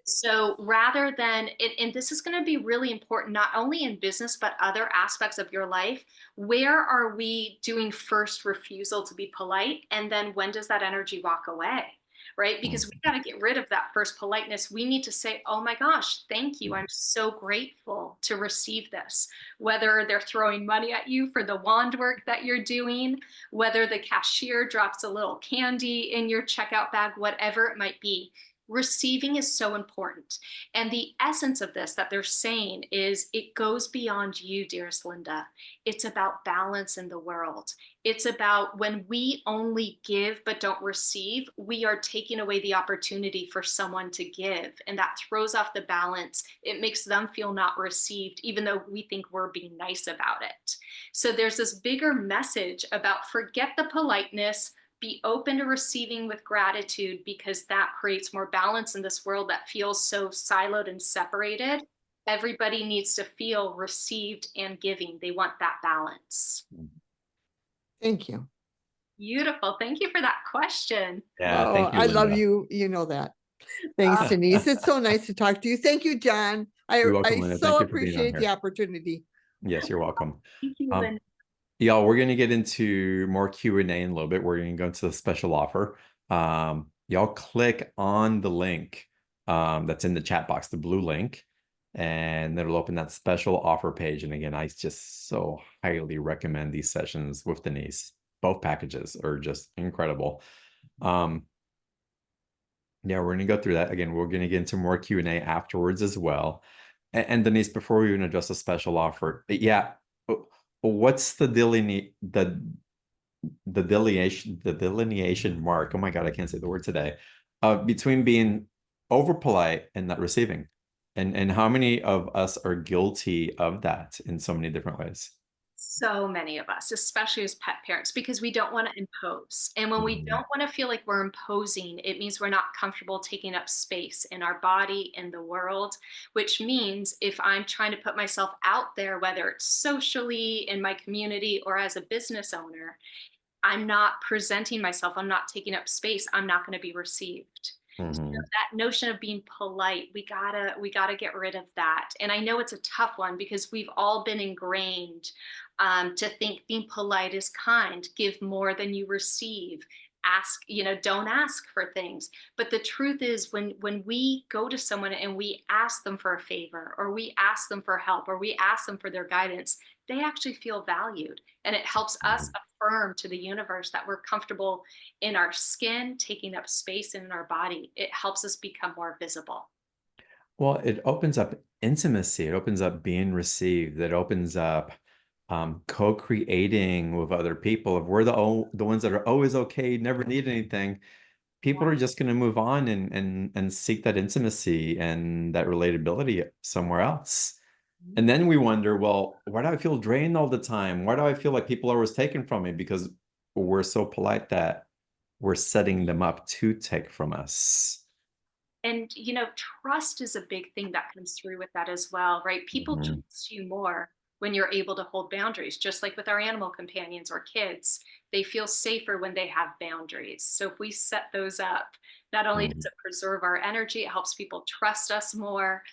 Speaker 2: So rather than, and this is going to be really important, not only in business, but other aspects of your life. Where are we doing first refusal to be polite? And then when does that energy walk away? Right? Because we got to get rid of that first politeness. We need to say, oh my gosh, thank you. I'm so grateful to receive this. Whether they're throwing money at you for the wand work that you're doing, whether the cashier drops a little candy in your checkout bag, whatever it might be. Receiving is so important. And the essence of this that they're saying is it goes beyond you, dearest Linda. It's about balance in the world. It's about when we only give but don't receive, we are taking away the opportunity for someone to give. And that throws off the balance. It makes them feel not received, even though we think we're being nice about it. So there's this bigger message about forget the politeness, be open to receiving with gratitude, because that creates more balance in this world that feels so siloed and separated. Everybody needs to feel received and giving. They want that balance.
Speaker 4: Thank you.
Speaker 2: Beautiful. Thank you for that question.
Speaker 1: Yeah,
Speaker 4: Oh,
Speaker 1: thank you,
Speaker 4: I love
Speaker 1: Linda.
Speaker 4: you. You know that. Thanks, Denise. It's so nice to talk to you. Thank you, John.
Speaker 1: You're welcome,
Speaker 4: I
Speaker 1: Linda.
Speaker 4: so
Speaker 1: Thank you for being on
Speaker 4: appreciate the
Speaker 1: here.
Speaker 4: opportunity.
Speaker 1: Yes, you're welcome.
Speaker 2: Thank you,
Speaker 1: Um,
Speaker 2: Lynn.
Speaker 1: Y'all, we're going to get into more Q&A in a little bit. We're going to go into the special offer. Y'all click on the link that's in the chat box, the blue link, and it'll open that special offer page. And again, I just so highly recommend these sessions with Denise. Both packages are just incredible. Yeah, we're going to go through that. Again, we're going to get into more Q&A afterwards as well. And Denise, before we even address the special offer, yeah, what's the delineation mark? Oh my God, I can't say the word today. Between being over polite and not receiving, and how many of us are guilty of that in so many different ways?
Speaker 2: So many of us, especially as pet parents, because we don't want to impose. And when we don't want to feel like we're imposing, it means we're not comfortable taking up space in our body, in the world, which means if I'm trying to put myself out there, whether it's socially, in my community, or as a business owner, I'm not presenting myself, I'm not taking up space, I'm not going to be received. So
Speaker 1: Mhm.
Speaker 2: that notion of being polite, we gotta get rid of that. And I know it's a tough one because we've all been ingrained to think being polite is kind, give more than you receive, ask, don't ask for things. But the truth is, when we go to someone and we ask them for a favor, or we ask them for help, or we ask them for their guidance, they actually feel valued. And it helps us affirm to the universe that we're comfortable in our skin, taking up space in our body. It helps us become more visible.
Speaker 1: Well, it opens up intimacy. It opens up being received. It opens up co-creating with other people. If we're the ones that are always okay, never need anything, people are just going to move on and seek that intimacy and that relatability somewhere else. And then we wonder, well, why do I feel drained all the time? Why do I feel like people are always taking from me? Because we're so polite that we're setting them up to take from us.
Speaker 2: And, trust is a big thing that comes through with that as well, right? People
Speaker 1: Mhm.
Speaker 2: trust you more when you're able to hold boundaries, just like with our animal companions or kids. They feel safer when they have boundaries. So if we set those up, not only does
Speaker 1: Mhm.
Speaker 2: it preserve our energy, it helps people trust us more,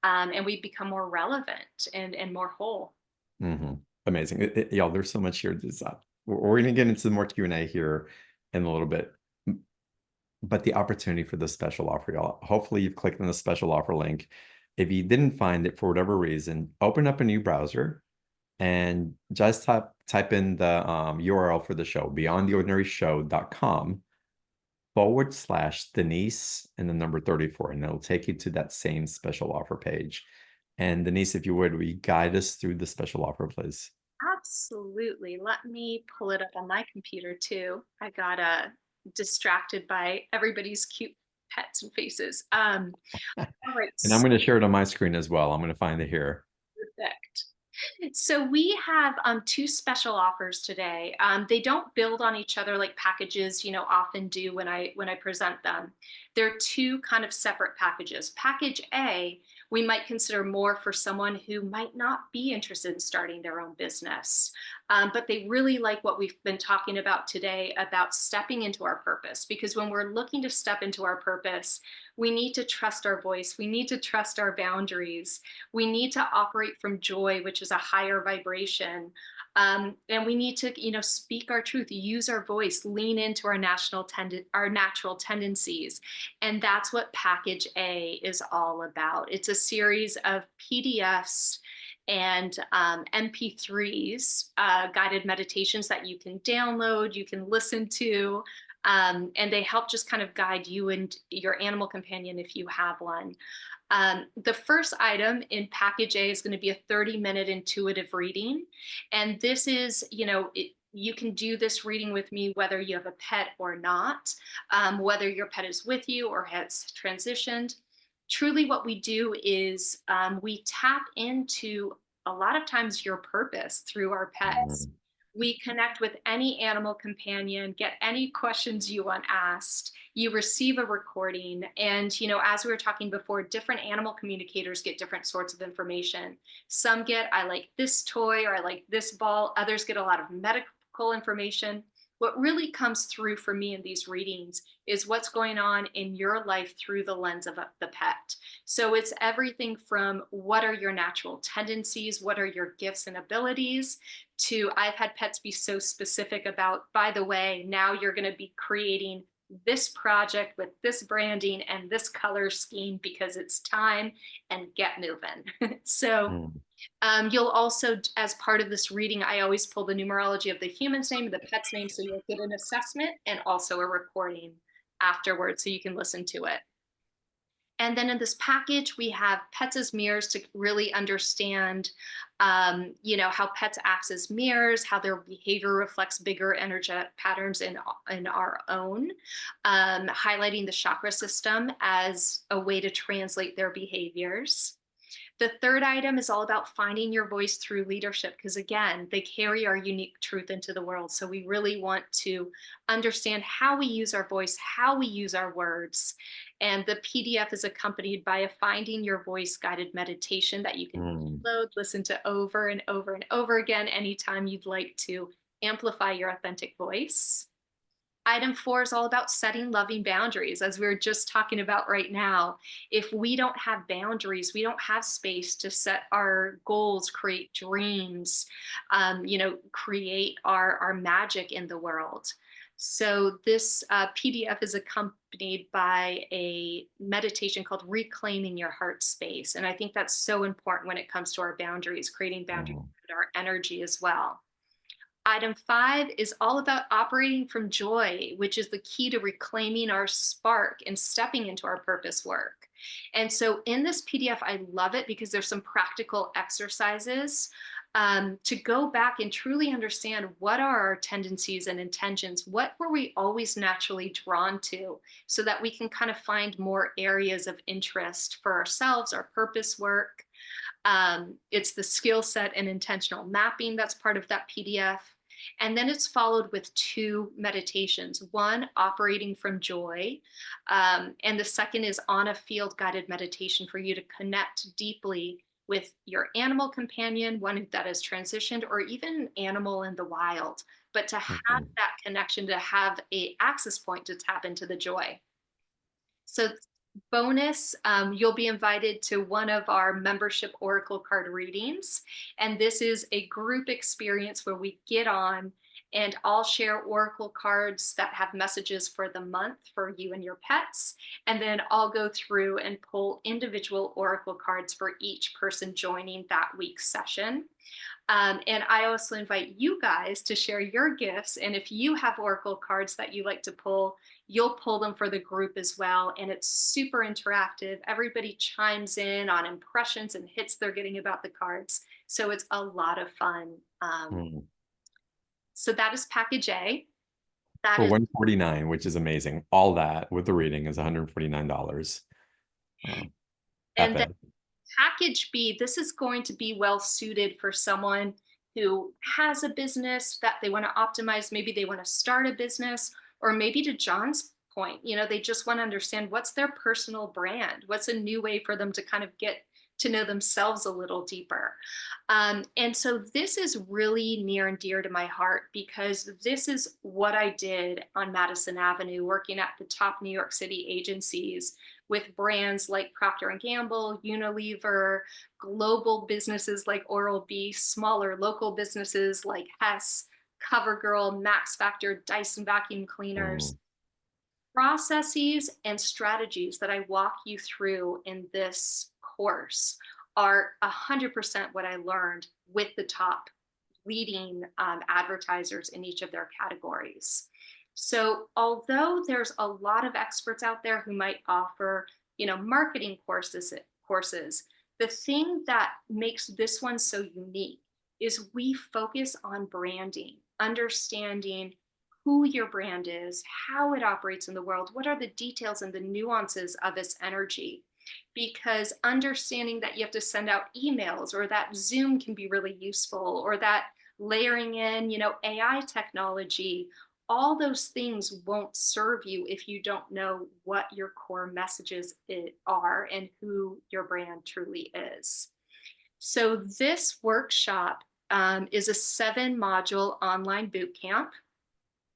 Speaker 2: and we become more relevant and more whole.
Speaker 1: Mhm. Amazing. Y'all, there's so much here. We're going to get into more Q&A here in a little bit. But the opportunity for the special offer, y'all. Hopefully you've clicked on the special offer link. If you didn't find it for whatever reason, open up a new browser and just type in the URL for the show, beyondtheordinaryshow.com/Denise and the number 34, and it'll take you to that same special offer page. And Denise, if you would you guide us through the special offer, please?
Speaker 2: Absolutely. Let me pull it up on my computer too. I got distracted by everybody's cute pets and faces. All right,
Speaker 1: And I'm going to share it on my screen as well. I'm going to find it here.
Speaker 2: perfect. So we have two special offers today. They don't build on each other like packages, often do when I present them. They're two kind of separate packages. Package A, we might consider more for someone who might not be interested in starting their own business, but they really like what we've been talking about today about stepping into our purpose. Because when we're looking to step into our purpose, we need to trust our voice. We need to trust our boundaries. We need to operate from joy, which is a higher vibration. And we need to, speak our truth, use our voice, lean into our natural tendencies. And that's what Package A is all about. It's a series of PDFs and MP3s, guided meditations that you can download, you can listen to, and they help just kind of guide you and your animal companion if you have one. The first item in package A is going to be a 30-minute intuitive reading. And this is, you can do this reading with me whether you have a pet or not, whether your pet is with you or has transitioned. Truly, what we do is we tap into a lot of times your purpose through our pets.
Speaker 1: Mhm.
Speaker 2: We connect with any animal companion, get any questions you want asked. You receive a recording. And, as we were talking before, different animal communicators get different sorts of information. Some get, I like this toy or I like this ball. Others get a lot of medical information. What really comes through for me in these readings is what's going on in your life through the lens of the pet. So it's everything from what are your natural tendencies, what are your gifts and abilities, to I've had pets be so specific about, by the way, now you're going to be creating this project with this branding and this color scheme because it's time and get moving. So
Speaker 1: Mhm.
Speaker 2: you'll also, as part of this reading, I always pull the numerology of the human's name, the pet's name, so you'll get an assessment and also a recording afterwards so you can listen to it. And then in this package, we have pets as mirrors to really understand, how pets act as mirrors, how their behavior reflects bigger energetic patterns in our own, highlighting the chakra system as a way to translate their behaviors. The third item is all about finding your voice through leadership, because again, they carry our unique truth into the world. So we really want to understand how we use our voice, how we use our words. And the PDF is accompanied by a Finding Your Voice guided meditation that you can
Speaker 1: Mhm.
Speaker 2: download, listen to over and over and over again anytime you'd like to amplify your authentic voice. Item 4 is all about setting loving boundaries, as we were just talking about right now. If we don't have boundaries, we don't have space to set our goals, create dreams, create our magic in the world. So this PDF is accompanied by a meditation called Reclaiming Your Heart Space. And I think that's so important when it comes to our boundaries, creating boundaries
Speaker 1: Mhm.
Speaker 2: with our energy as well. Item 5 is all about operating from joy, which is the key to reclaiming our spark and stepping into our purpose work. And so in this PDF, I love it because there's some practical exercises to go back and truly understand what are our tendencies and intentions, what were we always naturally drawn to, so that we can kind of find more areas of interest for ourselves, our purpose work. It's the skill set and intentional mapping that's part of that PDF. And then it's followed with 2 meditations, one operating from joy, and the second is on a field guided meditation for you to connect deeply with your animal companion, one that has transitioned, or even an animal in the wild, but to have
Speaker 1: Mhm.
Speaker 2: that connection, to have a access point to tap into the joy. So bonus, you'll be invited to one of our membership Oracle card readings. And this is a group experience where we get on and I'll share Oracle cards that have messages for the month for you and your pets. And then I'll go through and pull individual Oracle cards for each person joining that week's session. And I also invite you guys to share your gifts. And if you have Oracle cards that you like to pull, you'll pull them for the group as well. And it's super interactive. Everybody chimes in on impressions and hits they're getting about the cards. So it's a lot of fun.
Speaker 1: Mm.
Speaker 2: So that is package A. That
Speaker 1: For
Speaker 2: is,
Speaker 1: 149, which is amazing. All that with the reading is $149. Um,
Speaker 2: and then
Speaker 1: epic.
Speaker 2: package B, this is going to be well suited for someone who has a business that they want to optimize. Maybe they want to start a business, or maybe to John's point, they just want to understand what's their personal brand, what's a new way for them to kind of get to know themselves a little deeper. And so this is really near and dear to my heart because this is what I did on Madison Avenue, working at the top New York City agencies with brands like Procter and Gamble, Unilever, global businesses like Oral-B, smaller local businesses like Hess, CoverGirl, Max Factor, Dyson vacuum cleaners.
Speaker 1: Mm.
Speaker 2: Processes and strategies that I walk you through in this course are 100% what I learned with the top leading advertisers in each of their categories. So although there's a lot of experts out there who might offer, marketing courses, the thing that makes this one so unique is we focus on branding, understanding who your brand is, how it operates in the world, what are the details and the nuances of its energy. Because understanding that you have to send out emails, or that Zoom can be really useful, or that layering in, AI technology, all those things won't serve you if you don't know what your core messages are and who your brand truly is. So this workshop is a 7-module online boot camp,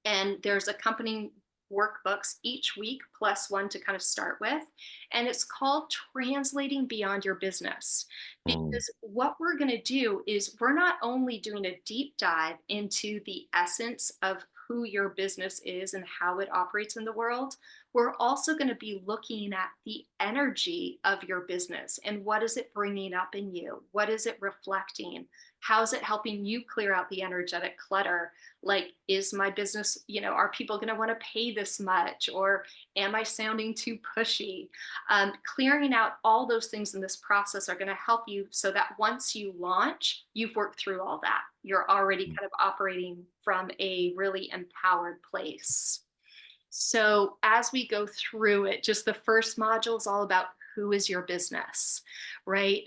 Speaker 2: and there's accompanying workbooks each week plus one to kind of start with, and it's called Translating Beyond Your Business.
Speaker 1: Mm.
Speaker 2: Because what we're going to do is we're not only doing a deep dive into the essence of who your business is and how it operates in the world, we're also going to be looking at the energy of your business and what is it bringing up in you, what is it reflecting, how is it helping you clear out the energetic clutter. Like, is my business, are people going to want to pay this much? Or am I sounding too pushy? Clearing out all those things in this process are going to help you so that once you launch, you've worked through all that. You're already kind of operating from a really empowered place. So as we go through it, just the first module is all about who is your business, right?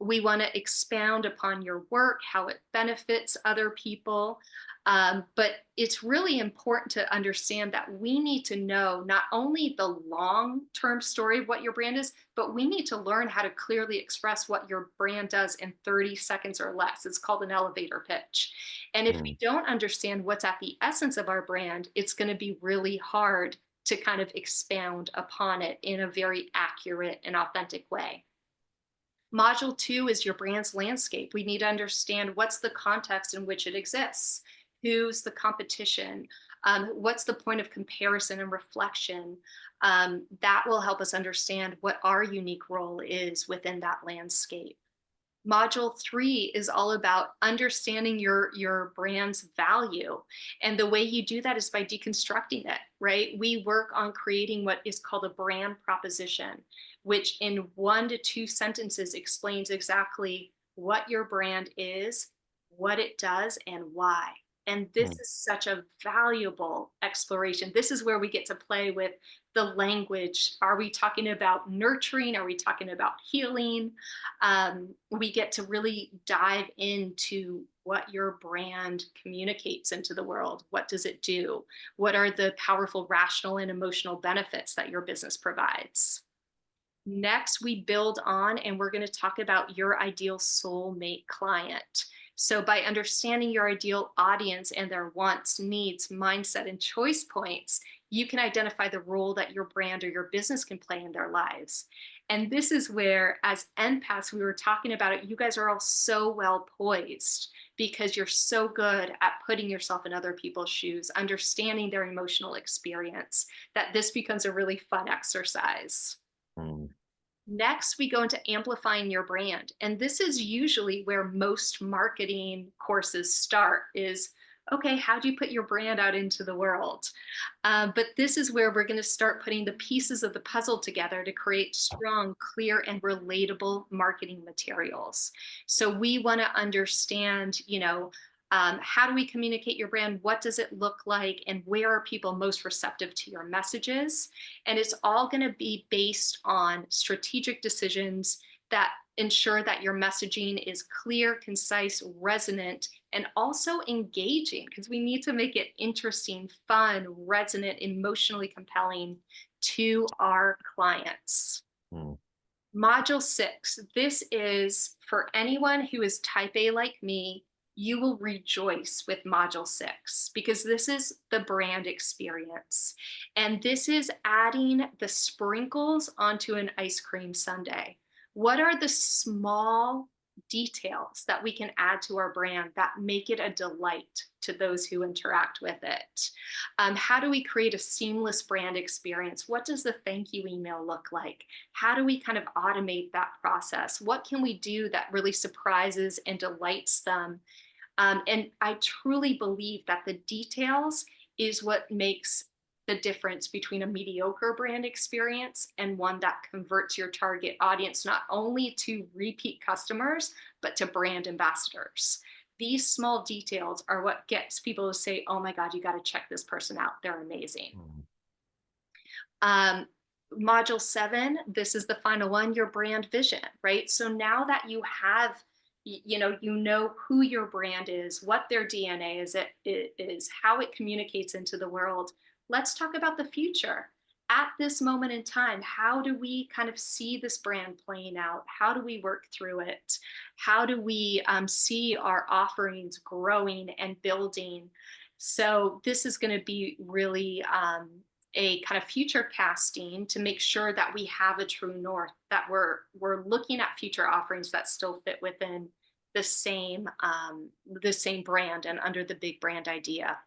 Speaker 2: We want to expound upon your work, how it benefits other people. But it's really important to understand that we need to know not only the long-term story of what your brand is, but we need to learn how to clearly express what your brand does in 30 seconds or less. It's called an elevator pitch. And if we
Speaker 1: Mm.
Speaker 2: don't understand what's at the essence of our brand, it's going to be really hard to kind of expound upon it in a very accurate and authentic way. Module 2 is your brand's landscape. We need to understand what's the context in which it exists, who's the competition, what's the point of comparison and reflection. That will help us understand what our unique role is within that landscape. Module 3 is all about understanding your brand's value. And the way you do that is by deconstructing it, right? We work on creating what is called a brand proposition, which in 1 to 2 sentences explains exactly what your brand is, what it does, and why. And this
Speaker 1: Mm.
Speaker 2: is such a valuable exploration. This is where we get to play with the language. Are we talking about nurturing? Are we talking about healing? We get to really dive into what your brand communicates into the world. What does it do? What are the powerful rational and emotional benefits that your business provides? Next, we build on and we're going to talk about your ideal soulmate client. So, by understanding your ideal audience and their wants, needs, mindset, and choice points, you can identify the role that your brand or your business can play in their lives. And this is where, as empaths, we were talking about it, you guys are all so well poised because you're so good at putting yourself in other people's shoes, understanding their emotional experience, that this becomes a really fun exercise.
Speaker 1: Mm.
Speaker 2: Next, we go into amplifying your brand. And this is usually where most marketing courses start is, okay, how do you put your brand out into the world? But this is where we're going to start putting the pieces of the puzzle together to create strong, clear, and relatable marketing materials. So we want to understand, how do we communicate your brand? What does it look like? And where are people most receptive to your messages? And it's all going to be based on strategic decisions that ensure that your messaging is clear, concise, resonant, and also engaging, because we need to make it interesting, fun, resonant, emotionally compelling to our clients.
Speaker 1: Mm.
Speaker 2: Module 6, this is for anyone who is type A like me. You will rejoice with module 6 because this is the brand experience. And this is adding the sprinkles onto an ice cream sundae. What are the small details that we can add to our brand that make it a delight to those who interact with it? How do we create a seamless brand experience? What does the thank you email look like? How do we kind of automate that process? What can we do that really surprises and delights them? And I truly believe that the details is what makes the difference between a mediocre brand experience and one that converts your target audience not only to repeat customers, but to brand ambassadors. These small details are what gets people to say, oh my God, you got to check this person out. They're amazing.
Speaker 1: Mm.
Speaker 2: Module 7, this is the final one, your brand vision, right? So now that you have, you know who your brand is, what their DNA is, how it communicates into the world. Let's talk about the future. At this moment in time, how do we kind of see this brand playing out? How do we work through it? How do we see our offerings growing and building? So this is going to be really a kind of future casting to make sure that we have a true north, that we're looking at future offerings that still fit within the same brand and under the big brand idea.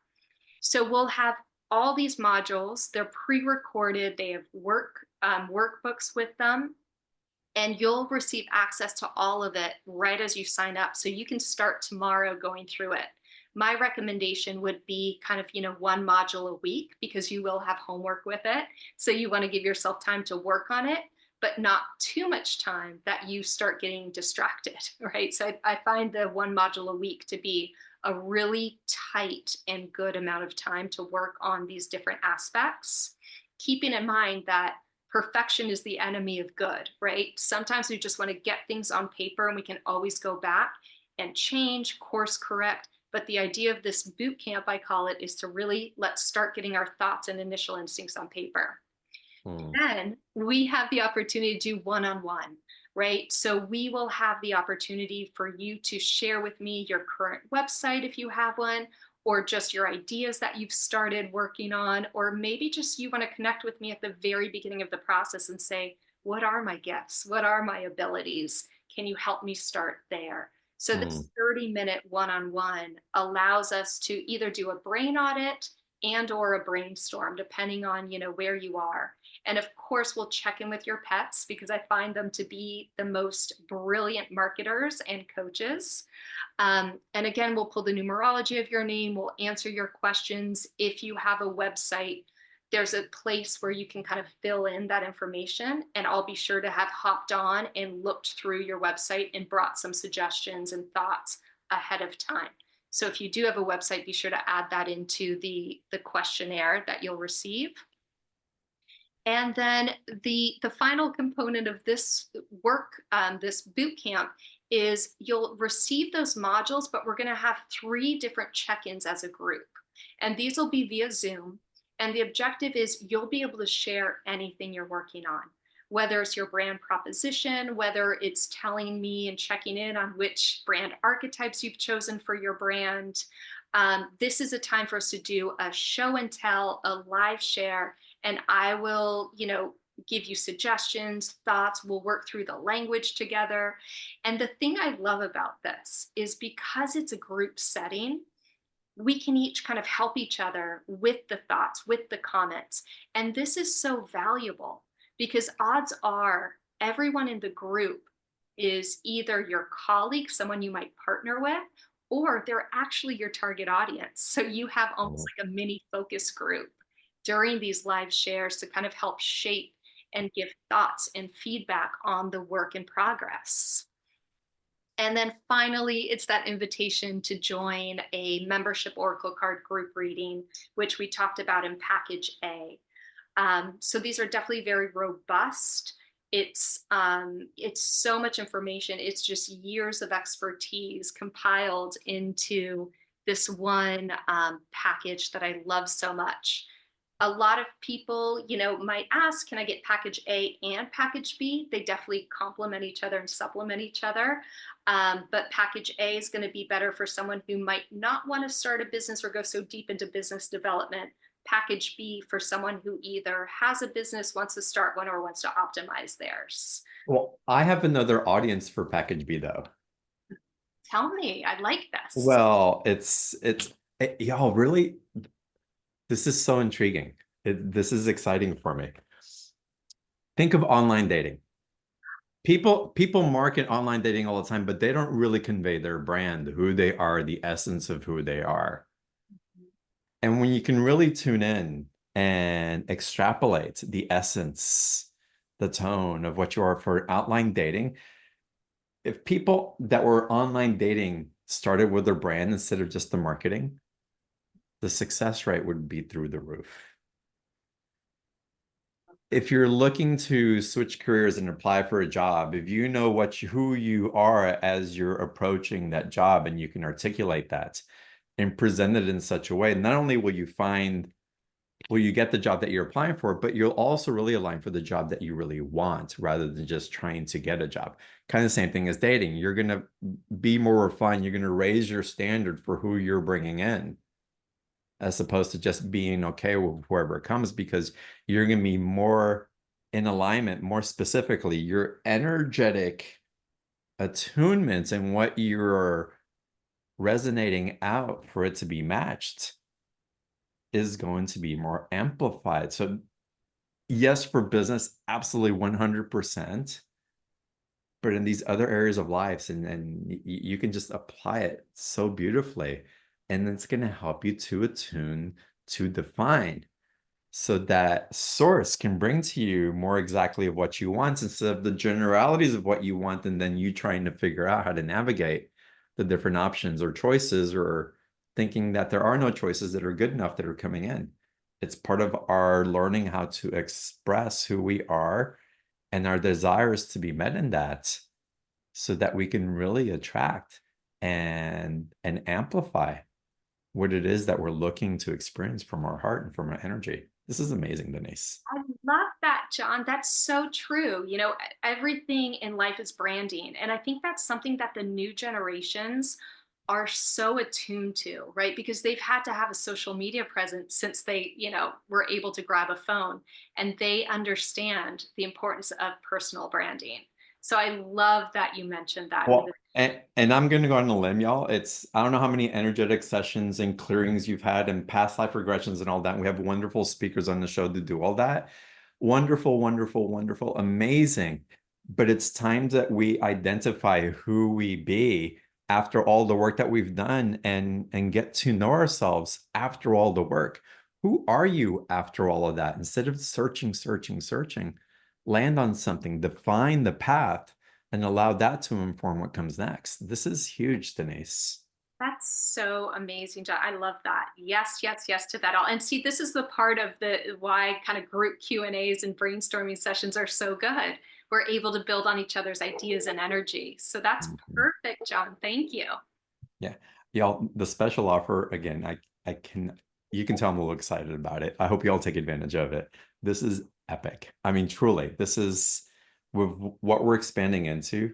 Speaker 2: So we'll have all these modules. They're pre-recorded. They have workbooks with them, and you'll receive access to all of it right as you sign up. So you can start tomorrow going through it. My recommendation would be kind of, one module a week because you will have homework with it. So you want to give yourself time to work on it, but not too much time that you start getting distracted, right? So I find the one module a week to be a really tight and good amount of time to work on these different aspects, keeping in mind that perfection is the enemy of good, right? Sometimes we just want to get things on paper and we can always go back and change, course correct. But the idea of this boot camp, I call it, is to really let's start getting our thoughts and initial instincts on paper. Then we have the opportunity to do one-on-one, right? So we will have the opportunity for you to share with me your current website if you have one, or just your ideas that you've started working on, or maybe just you want to connect with me at the very beginning of the process and say, what are my gifts? What are my abilities? Can you help me start there? So this 30-minute one-on-one allows us to either do a brain audit and or a brainstorm, depending on, where you are. And of course, we'll check in with your pets because I find them to be the most brilliant marketers and coaches. And again, we'll pull the numerology of your name. We'll answer your questions. If you have a website, there's a place where you can kind of fill in that information, and I'll be sure to have hopped on and looked through your website and brought some suggestions and thoughts ahead of time. So if you do have a website, be sure to add that into the questionnaire that you'll receive. And then the final component of this work, this boot camp, is you'll receive those modules, but we're going to have 3 different check-ins as a group. And these will be via Zoom. And the objective is you'll be able to share anything you're working on, whether it's your brand proposition, whether it's telling me and checking in on which brand archetypes you've chosen for your brand. This is a time for us to do a show and tell, a live share, and I will, give you suggestions, thoughts. We'll work through the language together. And the thing I love about this is because it's a group setting, we can each kind of help each other with the thoughts, with the comments. And this is so valuable because odds are everyone in the group is either your colleague, someone you might partner with, or they're actually your target audience. So you have almost like a mini focus group during these live shares to kind of help shape and give thoughts and feedback on the work in progress. And then finally, it's that invitation to join a membership Oracle card group reading, which we talked about in package A. So these are definitely very robust. It's so much information. It's just years of expertise compiled into this one package that I love so much. A lot of people, might ask, can I get package A and package B? They definitely complement each other and supplement each other. But package A is going to be better for someone who might not want to start a business or go so deep into business development. Package B for someone who either has a business, wants to start one, or wants to optimize theirs.
Speaker 1: Well, I have another audience for package B though.
Speaker 2: Tell me, I like this.
Speaker 1: Well, y'all really, this is so intriguing. This is exciting for me. Think of online dating. People market online dating all the time, but they don't really convey their brand, who they are, the essence of who they are. And when you can really tune in and extrapolate the essence, the tone of what you are for online dating, if people that were online dating started with their brand instead of just the marketing, the success rate would be through the roof. If you're looking to switch careers and apply for a job, if you know who you are as you're approaching that job and you can articulate that and present it in such a way, not only will you get the job that you're applying for, but you'll also really align for the job that you really want rather than just trying to get a job. Kind of the same thing as dating. You're going to be more refined. You're going to raise your standard for who you're bringing in, as opposed to just being okay with whoever comes, because you're going to be more in alignment, more specifically, your energetic attunements and what you're resonating out for it to be matched is going to be more amplified. So yes, for business, absolutely 100%. But in these other areas of life, and you can just apply it so beautifully. And it's going to help you to attune, to define, so that source can bring to you more exactly of what you want instead of the generalities of what you want, and then you trying to figure out how to navigate the different options or choices, or thinking that there are no choices that are good enough that are coming in. It's part of our learning how to express who we are and our desires to be met in that, so that we can really attract and amplify what it is that we're looking to experience from our heart and from our energy. This is amazing, Denise.
Speaker 2: I love that, John. That's so true. Everything in life is branding. And I think that's something that the new generations are so attuned to, right? Because they've had to have a social media presence since they, were able to grab a phone, and they understand the importance of personal branding. So I love that you mentioned that.
Speaker 1: Well, and I'm going to go on a limb, y'all. I don't know how many energetic sessions and clearings you've had and past life regressions and all that. We have wonderful speakers on the show to do all that. Wonderful, wonderful, wonderful, amazing. But it's time that we identify who we be after all the work that we've done, and get to know ourselves after all the work. Who are you after all of that? Instead of searching, land on something, define the path, and allow that to inform what comes next. This is huge, Denise.
Speaker 2: That's so amazing, John. I love that. Yes, yes, yes to that all. And see, this is the part of the why kind of group Q&As and brainstorming sessions are so good. We're able to build on each other's ideas and energy. So that's perfect, John. Thank you.
Speaker 1: Yeah. Y'all, the special offer, again, you can tell I'm a little excited about it. I hope y'all take advantage of it. This is epic. I mean, truly, this is with what we're expanding into,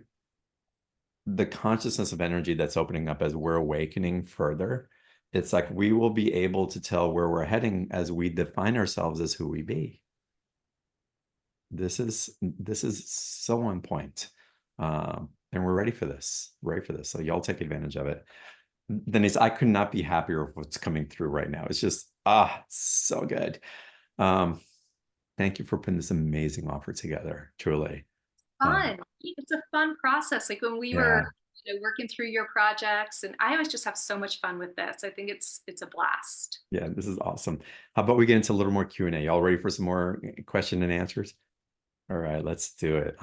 Speaker 1: the consciousness of energy that's opening up as we're awakening further. It's like we will be able to tell where we're heading as we define ourselves as who we be. This is so on point. And we're ready for this. So y'all take advantage of it. Denise, I could not be happier with what's coming through right now. It's just, it's so good. Thank you for putting this amazing offer together, truly.
Speaker 2: Fun. It's a fun process. Like when we were working through your projects, and I always just have so much fun with this. I think it's a blast.
Speaker 1: Yeah, this is awesome. How about we get into a little more Q&A? Y'all ready for some more question and answers? All right, let's do it.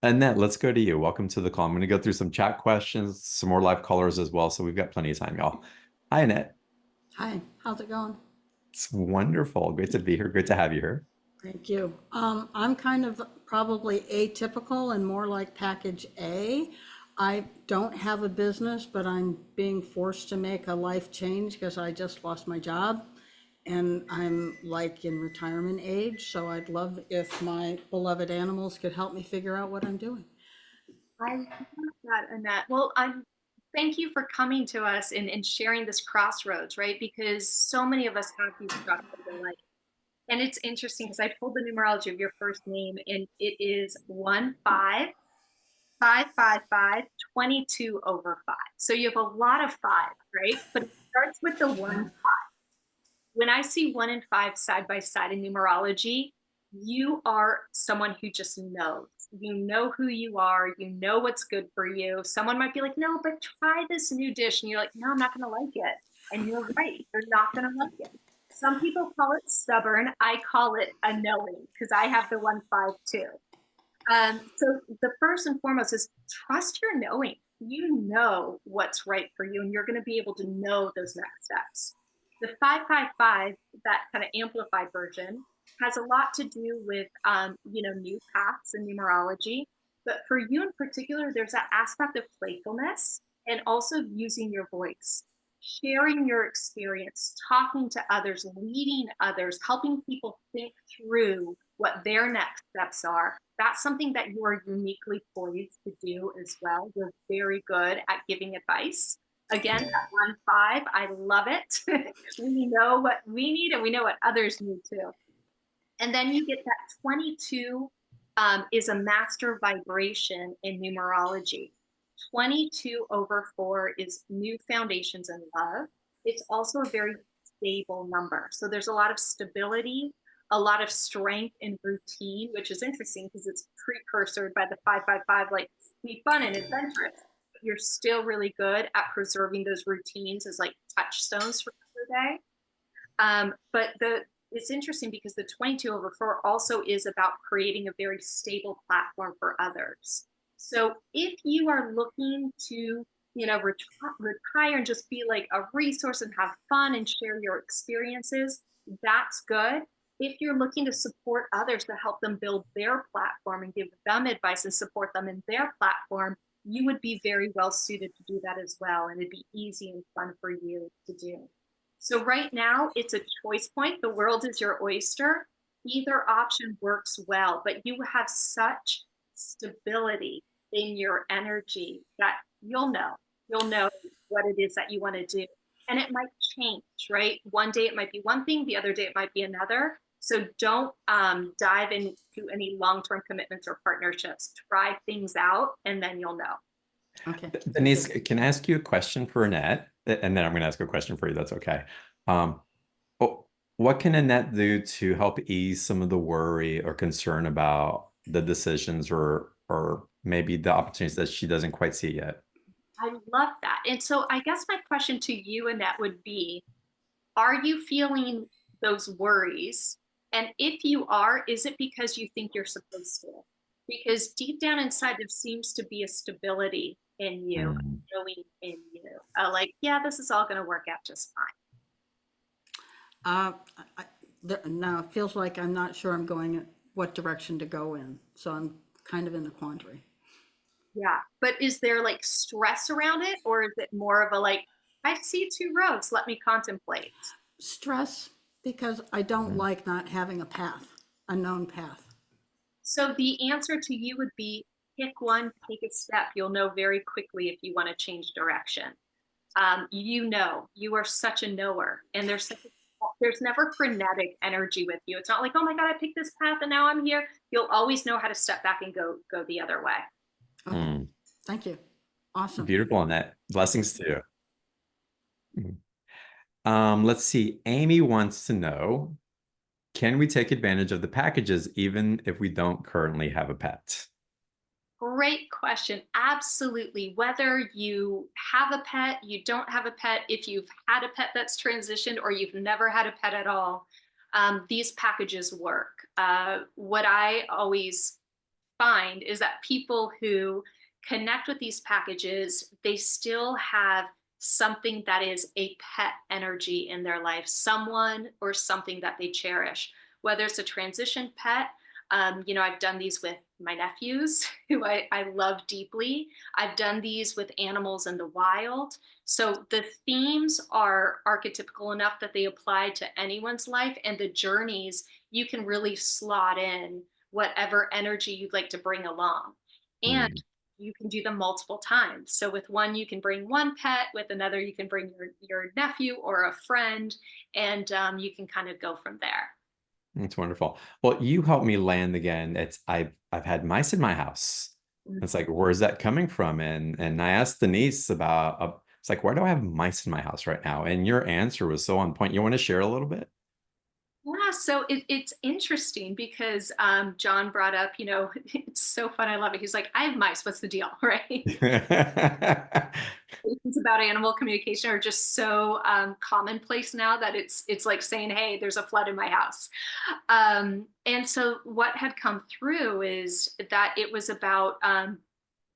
Speaker 1: Annette, let's go to you. Welcome to the call. I'm going to go through some chat questions, some more live callers as well. So we've got plenty of time, y'all. Hi, Annette.
Speaker 5: Hi, how's it going?
Speaker 1: It's wonderful. Great to be here. Great to have you here.
Speaker 5: Thank you. I'm kind of probably atypical and more like package A. I don't have a business, but I'm being forced to make a life change because I just lost my job and I'm like in retirement age. So I'd love if my beloved animals could help me figure out what I'm doing.
Speaker 2: I love that, Annette. Well, thank you for coming to us and sharing this crossroads, right? Because so many of us have these crossroads in life. And it's interesting because I pulled the numerology of your first name, and it is 15555 22 over 5. So you have a lot of 5, right? But it starts with the 1 5. When I see 1 and 5 side by side in numerology, you are someone who just knows. You know who you are. You know what's good for you. Someone might be like, no, but try this new dish. And you're like, no, I'm not going to like it. And you're right. You're not going to like it. Some people call it stubborn. I call it a knowing because I have the 1 5 too. So the first and foremost is trust your knowing. You know what's right for you, and you're going to be able to know those next steps. The 555, that kind of amplified version, has a lot to do with new paths in numerology. But for you in particular, there's that aspect of playfulness and also using your voice, sharing your experience, talking to others, leading others, helping people think through what their next steps are. That's something that you are uniquely poised to do as well. You're very good at giving advice. Again, that 1 5, I love it. We know what we need and we know what others need too. And then you get that 22 is a master vibration in numerology. 22 over 4 is new foundations and love. It's also a very stable number. So there's a lot of stability, a lot of strength and routine, which is interesting because it's precursored by the 555, like be fun and adventurous. But you're still really good at preserving those routines as like touchstones for the day. But it's interesting because the 22 over 4 also is about creating a very stable platform for others. So if you are looking to, retire and just be like a resource and have fun and share your experiences, that's good. If you're looking to support others to help them build their platform and give them advice and support them in their platform, you would be very well suited to do that as well. And it'd be easy and fun for you to do. So right now it's a choice point. The world is your oyster. Either option works well, but you have such stability in your energy that you'll know what it is that you want to do. And it might change, right? One day it might be one thing, the other day it might be another. So don't dive into any long-term commitments or partnerships. Try things out and then you'll know.
Speaker 5: Okay.
Speaker 1: Denise, can I ask you a question for Annette? And then I'm going to ask a question for you. That's okay. What can Annette do to help ease some of the worry or concern about the decisions or maybe the opportunities that she doesn't quite see yet?
Speaker 2: I love that. And so I guess my question to you, Annette, would be, Are you feeling those worries? And if you are, is it because you think you're supposed to? Because deep down inside, there seems to be a stability in you,
Speaker 1: Mm.
Speaker 2: knowing in you, like, yeah, this is all going to work out just fine.
Speaker 5: Uh, now it feels like I'm not sure I'm going what direction to go in. So I'm kind of in a quandary.
Speaker 2: Yeah. But is there like stress around it, or is it more of a like, I see two roads, let me contemplate?
Speaker 5: Stress because I don't
Speaker 1: Mhm.
Speaker 5: like not having a path, a known path.
Speaker 2: So the answer to you would be pick one, take a step. You'll know very quickly if you want to change direction. You are such a knower, and there's never frenetic energy with you. It's not like, oh my God, I picked this path and now I'm here. You'll always know how to step back and go the other way.
Speaker 5: Okay.
Speaker 1: Mm.
Speaker 5: Thank you. Awesome.
Speaker 1: Beautiful on that. Blessings to you. Mm. Let's see. Amy wants to know, can we take advantage of the packages even if we don't currently have a pet?
Speaker 2: Great question. Absolutely. Whether you have a pet, you don't have a pet, if you've had a pet that's transitioned, or you've never had a pet at all, these packages work. What I always find is that people who connect with these packages, they still have something that is a pet energy in their life, someone or something that they cherish, whether it's a transition pet. I've done these with my nephews, who I love deeply. I've done these with animals in the wild. So the themes are archetypical enough that they apply to anyone's life, and the journeys, you can really slot in whatever energy you'd like to bring along. And
Speaker 1: Mm.
Speaker 2: you can do them multiple times. So with one, you can bring one pet, with another, you can bring your nephew or a friend, and you can kind of go from there.
Speaker 1: That's wonderful. Well, you helped me land again. I've had mice in my house. It's like, where's that coming from? And I asked Denise about it's like, why do I have mice in my house right now? And your answer was so on point. You want to share a little bit?
Speaker 2: Yeah, so it's interesting because John brought up, it's so fun. I love it. He's like, I have mice. What's the deal? Right? It's about animal communication are just so commonplace now that it's like saying, hey, there's a flood in my house. And so what had come through is that it was about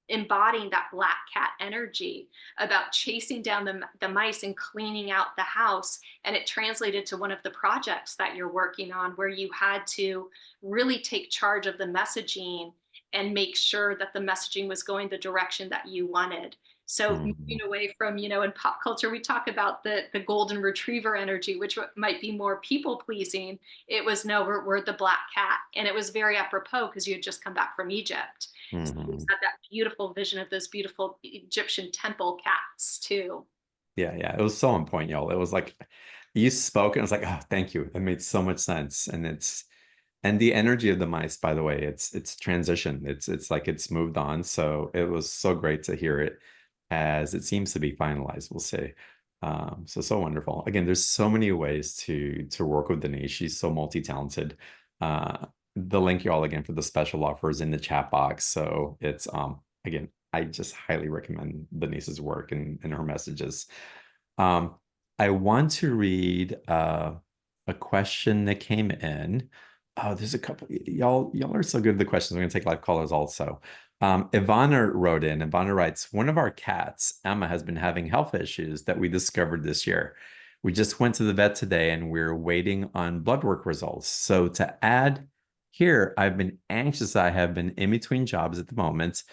Speaker 2: embodying that black cat energy, about chasing down the mice and cleaning out the house. And it translated to one of the projects that you're working on, where you had to really take charge of the messaging and make sure that the messaging was going the direction that you wanted. So moving
Speaker 1: Mhm.
Speaker 2: away from, in pop culture, we talk about the golden retriever energy, which might be more people pleasing. It was, no, we're the black cat. And it was very apropos because you had just come back from Egypt. So we
Speaker 1: Mhm.
Speaker 2: had that beautiful vision of those beautiful Egyptian temple cats too.
Speaker 1: Yeah, yeah. It was so on point, y'all. It was like you spoke and I was like, oh, thank you. It made so much sense. And the energy of the mice, by the way, it's transition. It's like it's moved on. So it was so great to hear it as it seems to be finalized, we'll say. So wonderful. Again, there's so many ways to work with Denise. She's so multi-talented. The link you all again for the special offers in the chat box. So it's again, I just highly recommend Denise's work and her messages. Um, I want to read a question that came in. Oh, there's a couple. Y'all are so good at the questions. We're gonna take live callers also. Ivana wrote in. Ivana writes, one of our cats, Emma, has been having health issues that we discovered this year. We just went to the vet today and we're waiting on blood work results. So to add here, I've been anxious. I have been in between jobs at the moment,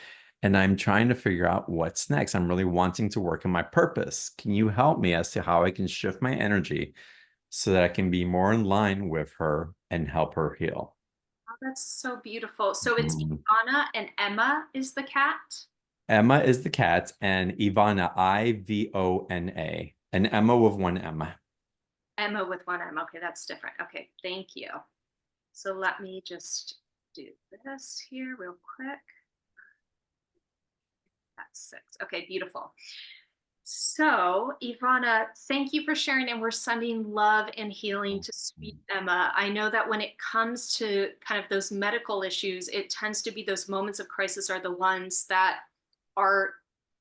Speaker 1: and I'm trying to figure out what's next. I'm really wanting to work in my purpose. Can you help me as to how I can shift my energy so that I can be more in line with her and help her heal?
Speaker 2: Oh, that's so beautiful. So it's
Speaker 1: Mhm.
Speaker 2: Ivana, and Emma is the cat.
Speaker 1: Emma is the cat, and Ivana, Ivona, and Emma with one Emma.
Speaker 2: Emma with one M. Okay, that's different. Okay, thank you. So let me just do this here real quick. That's 6. Okay, beautiful. So, Ivana, thank you for sharing, and we're sending love and healing to sweet Emma. I know that when it comes to kind of those medical issues, it tends to be those moments of crisis are the ones that are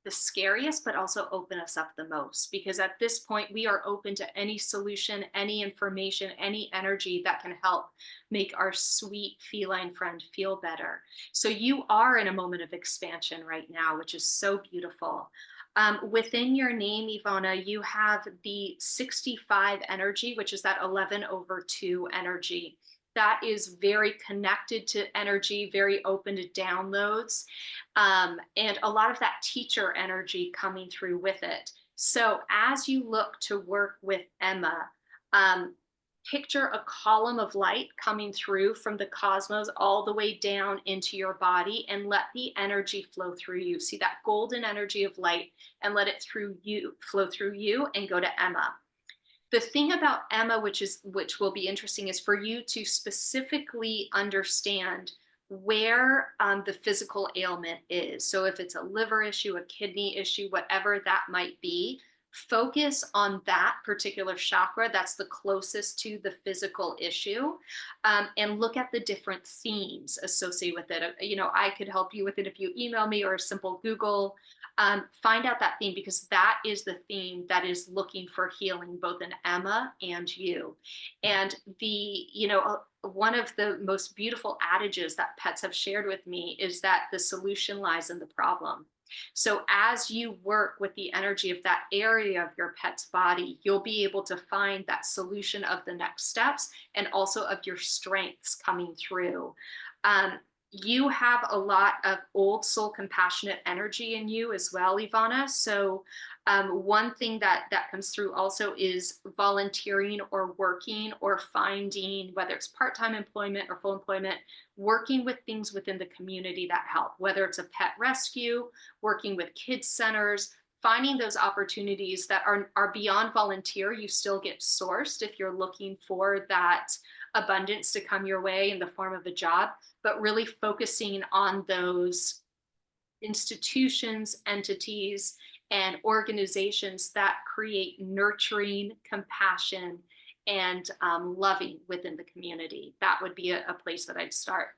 Speaker 2: the scariest, but also open us up the most. Because at this point, we are open to any solution, any information, any energy that can help make our sweet feline friend feel better. So you are in a moment of expansion right now, which is so beautiful. Within your name, Ivana, you have the 65 energy, which is that 11/2 energy. That is very connected to energy, very open to downloads, and a lot of that teacher energy coming through with it. So as you look to work with Emma, um, picture a column of light coming through from the cosmos all the way down into your body, and let the energy flow through you. See that golden energy of light, and let it flow through you and go to Emma. The thing about Emma, which will be interesting, is for you to specifically understand where the physical ailment is. So if it's a liver issue, a kidney issue, whatever that might be, focus on that particular chakra that's the closest to the physical issue, and look at the different themes associated with it. I could help you with it if you email me or a simple Google. Find out that theme, because that is the theme that is looking for healing both in Emma and you. And one of the most beautiful adages that pets have shared with me is that the solution lies in the problem. So as you work with the energy of that area of your pet's body, you'll be able to find that solution of the next steps, and also of your strengths coming through. You have a lot of old soul compassionate energy in you as well, Ivana. So one thing that comes through also is volunteering or working or finding, whether it's part-time employment or full employment, working with things within the community that help, whether it's a pet rescue, working with kids centers, finding those opportunities that are beyond volunteer. You still get sourced if you're looking for that abundance to come your way in the form of a job, but really focusing on those institutions, entities, and organizations that create nurturing, compassion, and loving within the community. That would be a place that I'd start.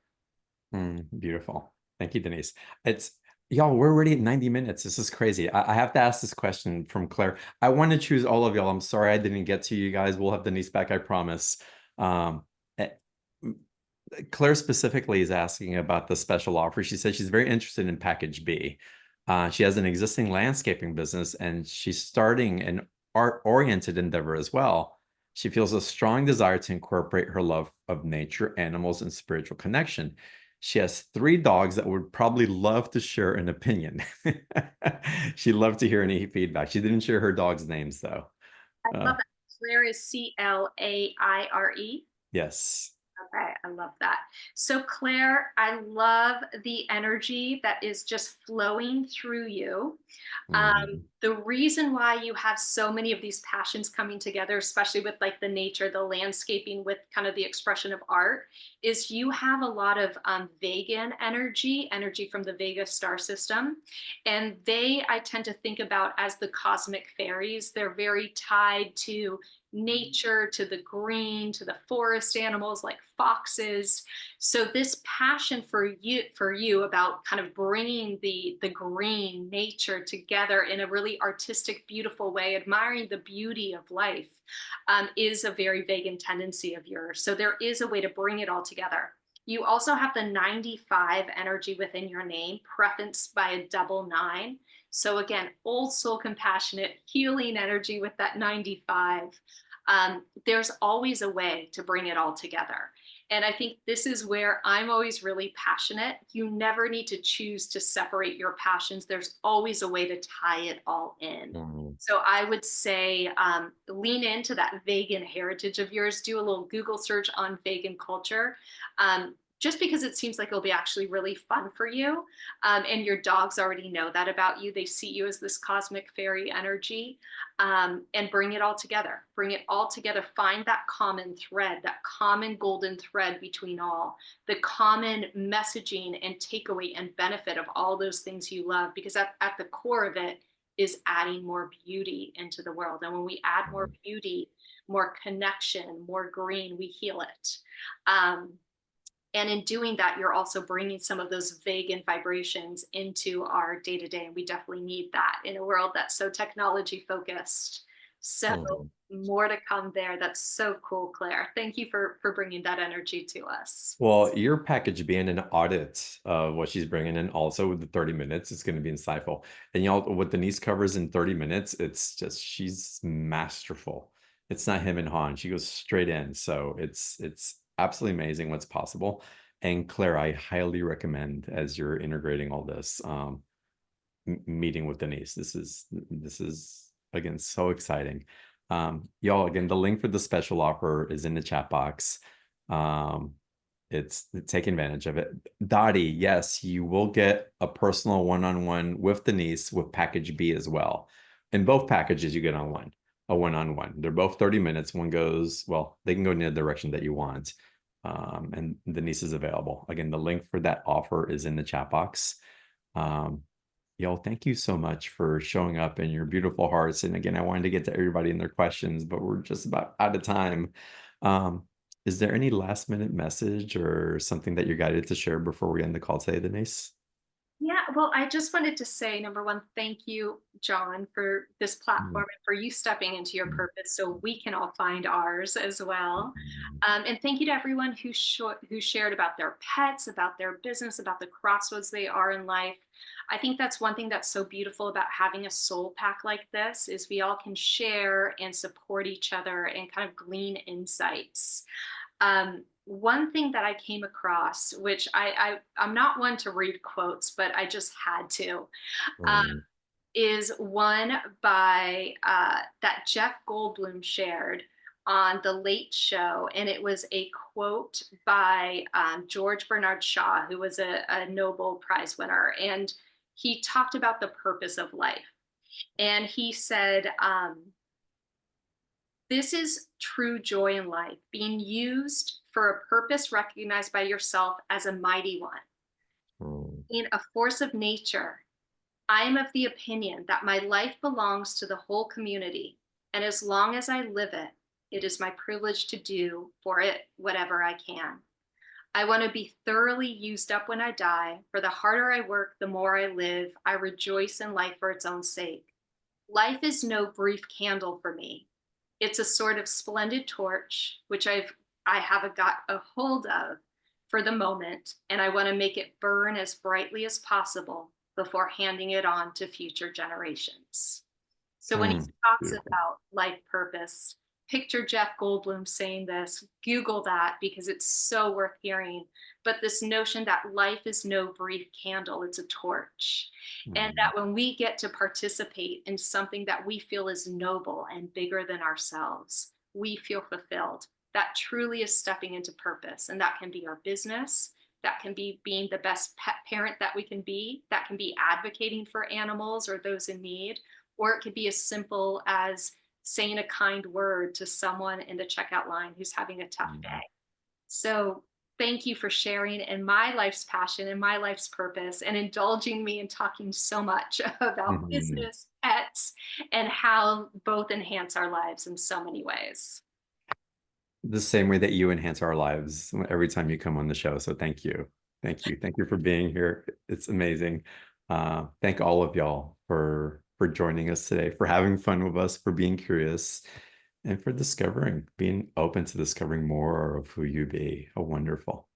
Speaker 1: Beautiful. Thank you, Denise. Y'all, we're already at 90 minutes. This is crazy. I have to ask this question from Claire. I want to choose all of y'all. I'm sorry I didn't get to you guys. We'll have Denise back, I promise. Claire specifically is asking about the special offer. She says she's very interested in package B. She has an existing landscaping business, and she's starting an art-oriented endeavor as well. She feels a strong desire to incorporate her love of nature, animals, and spiritual connection. She has 3 dogs that would probably love to share an opinion. She'd love to hear any feedback. She didn't share her dogs' names, though.
Speaker 2: I love that. Claire is Claire.
Speaker 1: Yes.
Speaker 2: Okay, I love that. So Claire, I love the energy that is just flowing through you. The reason why you have so many of these passions coming together, especially with like the nature, the landscaping, with kind of the expression of art, is you have a lot of vegan energy from the Vega star system. And I tend to think about as the cosmic fairies. They're very tied to nature, to the green, to the forest animals like foxes. So this passion for you about kind of bringing the green nature together in a really artistic, beautiful way, admiring the beauty of life, is a very vegan tendency of yours. So there is a way to bring it all together. You also have the 95 energy within your name, prefaced by a 99. So again, old soul compassionate, healing energy with that 95. There's always a way to bring it all together. And I think this is where I'm always really passionate. You never need to choose to separate your passions. There's always a way to tie it all in. So I would say lean into that vegan heritage of yours. Do a little Google search on vegan culture. Just because it seems like it'll be actually really fun for you. And your dogs already know that about you. They see you as this cosmic fairy energy, and bring it all together. Bring it all together. Find that common thread, that common golden thread between all, the common messaging and takeaway and benefit of all those things you love, because at the core of it is adding more beauty into the world. And when we add more beauty, more connection, more green, we heal it. And in doing that, you're also bringing some of those vegan vibrations into our day to day. And we definitely need that in a world that's so technology focused. So
Speaker 1: Totally.
Speaker 2: more to come there. That's so cool, Claire. Thank you for bringing that energy to us.
Speaker 1: Well, your package being an audit of what she's bringing in, also with the 30 minutes, it's going to be insightful. And y'all, what Denise covers in 30 minutes, it's just, she's masterful. It's not him and Han. She goes straight in. So it's absolutely amazing what's possible. And Claire, I highly recommend, as you're integrating all this, meeting with Denise. This is again so exciting. Y'all, again, the link for the special offer is in the chat box. It's take advantage of it. Dottie, yes, you will get a personal one-on-one with Denise with package B as well. In both packages, you get a one-on-one. They're both 30 minutes. One goes, well, they can go in the direction that you want. And Denise is available. Again, the link for that offer is in the chat box. Y'all, thank you so much for showing up in your beautiful hearts. And again, I wanted to get to everybody and their questions, but we're just about out of time. Is there any last minute message or something that you're guided to share before we end the call today, Denise?
Speaker 2: Yeah, well, I just wanted to say, number one, thank you, John, for this platform and for you stepping into your purpose so we can all find ours as well. And thank you to everyone who shared about their pets, about their business, about the crossroads they are in life. I think that's one thing that's so beautiful about having a soul pack like this is we all can share and support each other and kind of glean insights. One thing that I came across, which I'm not one to read quotes, but I just had to, is one by that Jeff Goldblum shared on The Late Show. And it was a quote by George Bernard Shaw, who was a Nobel Prize winner. And he talked about the purpose of life. And he said, this is true joy in life, being used for a purpose recognized by yourself as a mighty one. In a force of nature, I am of the opinion that my life belongs to the whole community, and as long as I live it, it is my privilege to do for it whatever I can. I want to be thoroughly used up when I die, for the harder I work, the more I live. I rejoice in life for its own sake. Life is no brief candle for me. It's a sort of splendid torch, which I have got a hold of for the moment, and I want to make it burn as brightly as possible before handing it on to future generations. So when he talks about life purpose, picture Jeff Goldblum saying this, Google that because it's so worth hearing. But this notion that life is no brief candle, it's a torch. And that when we get to participate in something that we feel is noble and bigger than ourselves, we feel fulfilled. That truly is stepping into purpose. And that can be our business. That can be being the best pet parent that we can be. That can be advocating for animals or those in need. Or it could be as simple as saying a kind word to someone in the checkout line who's having a tough day. So thank you for sharing in my life's passion and my life's purpose and indulging me in talking so much about business, pets, and how both enhance our lives in so many ways.
Speaker 1: The same way that you enhance our lives every time you come on the show. So thank you. Thank you. Thank you for being here. It's amazing. Thank all of y'all for joining us today, for having fun with us, for being curious, and for being open to discovering more of who you be. A wonderful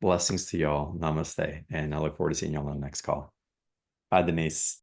Speaker 1: blessings to y'all. Namaste. And I look forward to seeing y'all on the next call. Bye, Denise.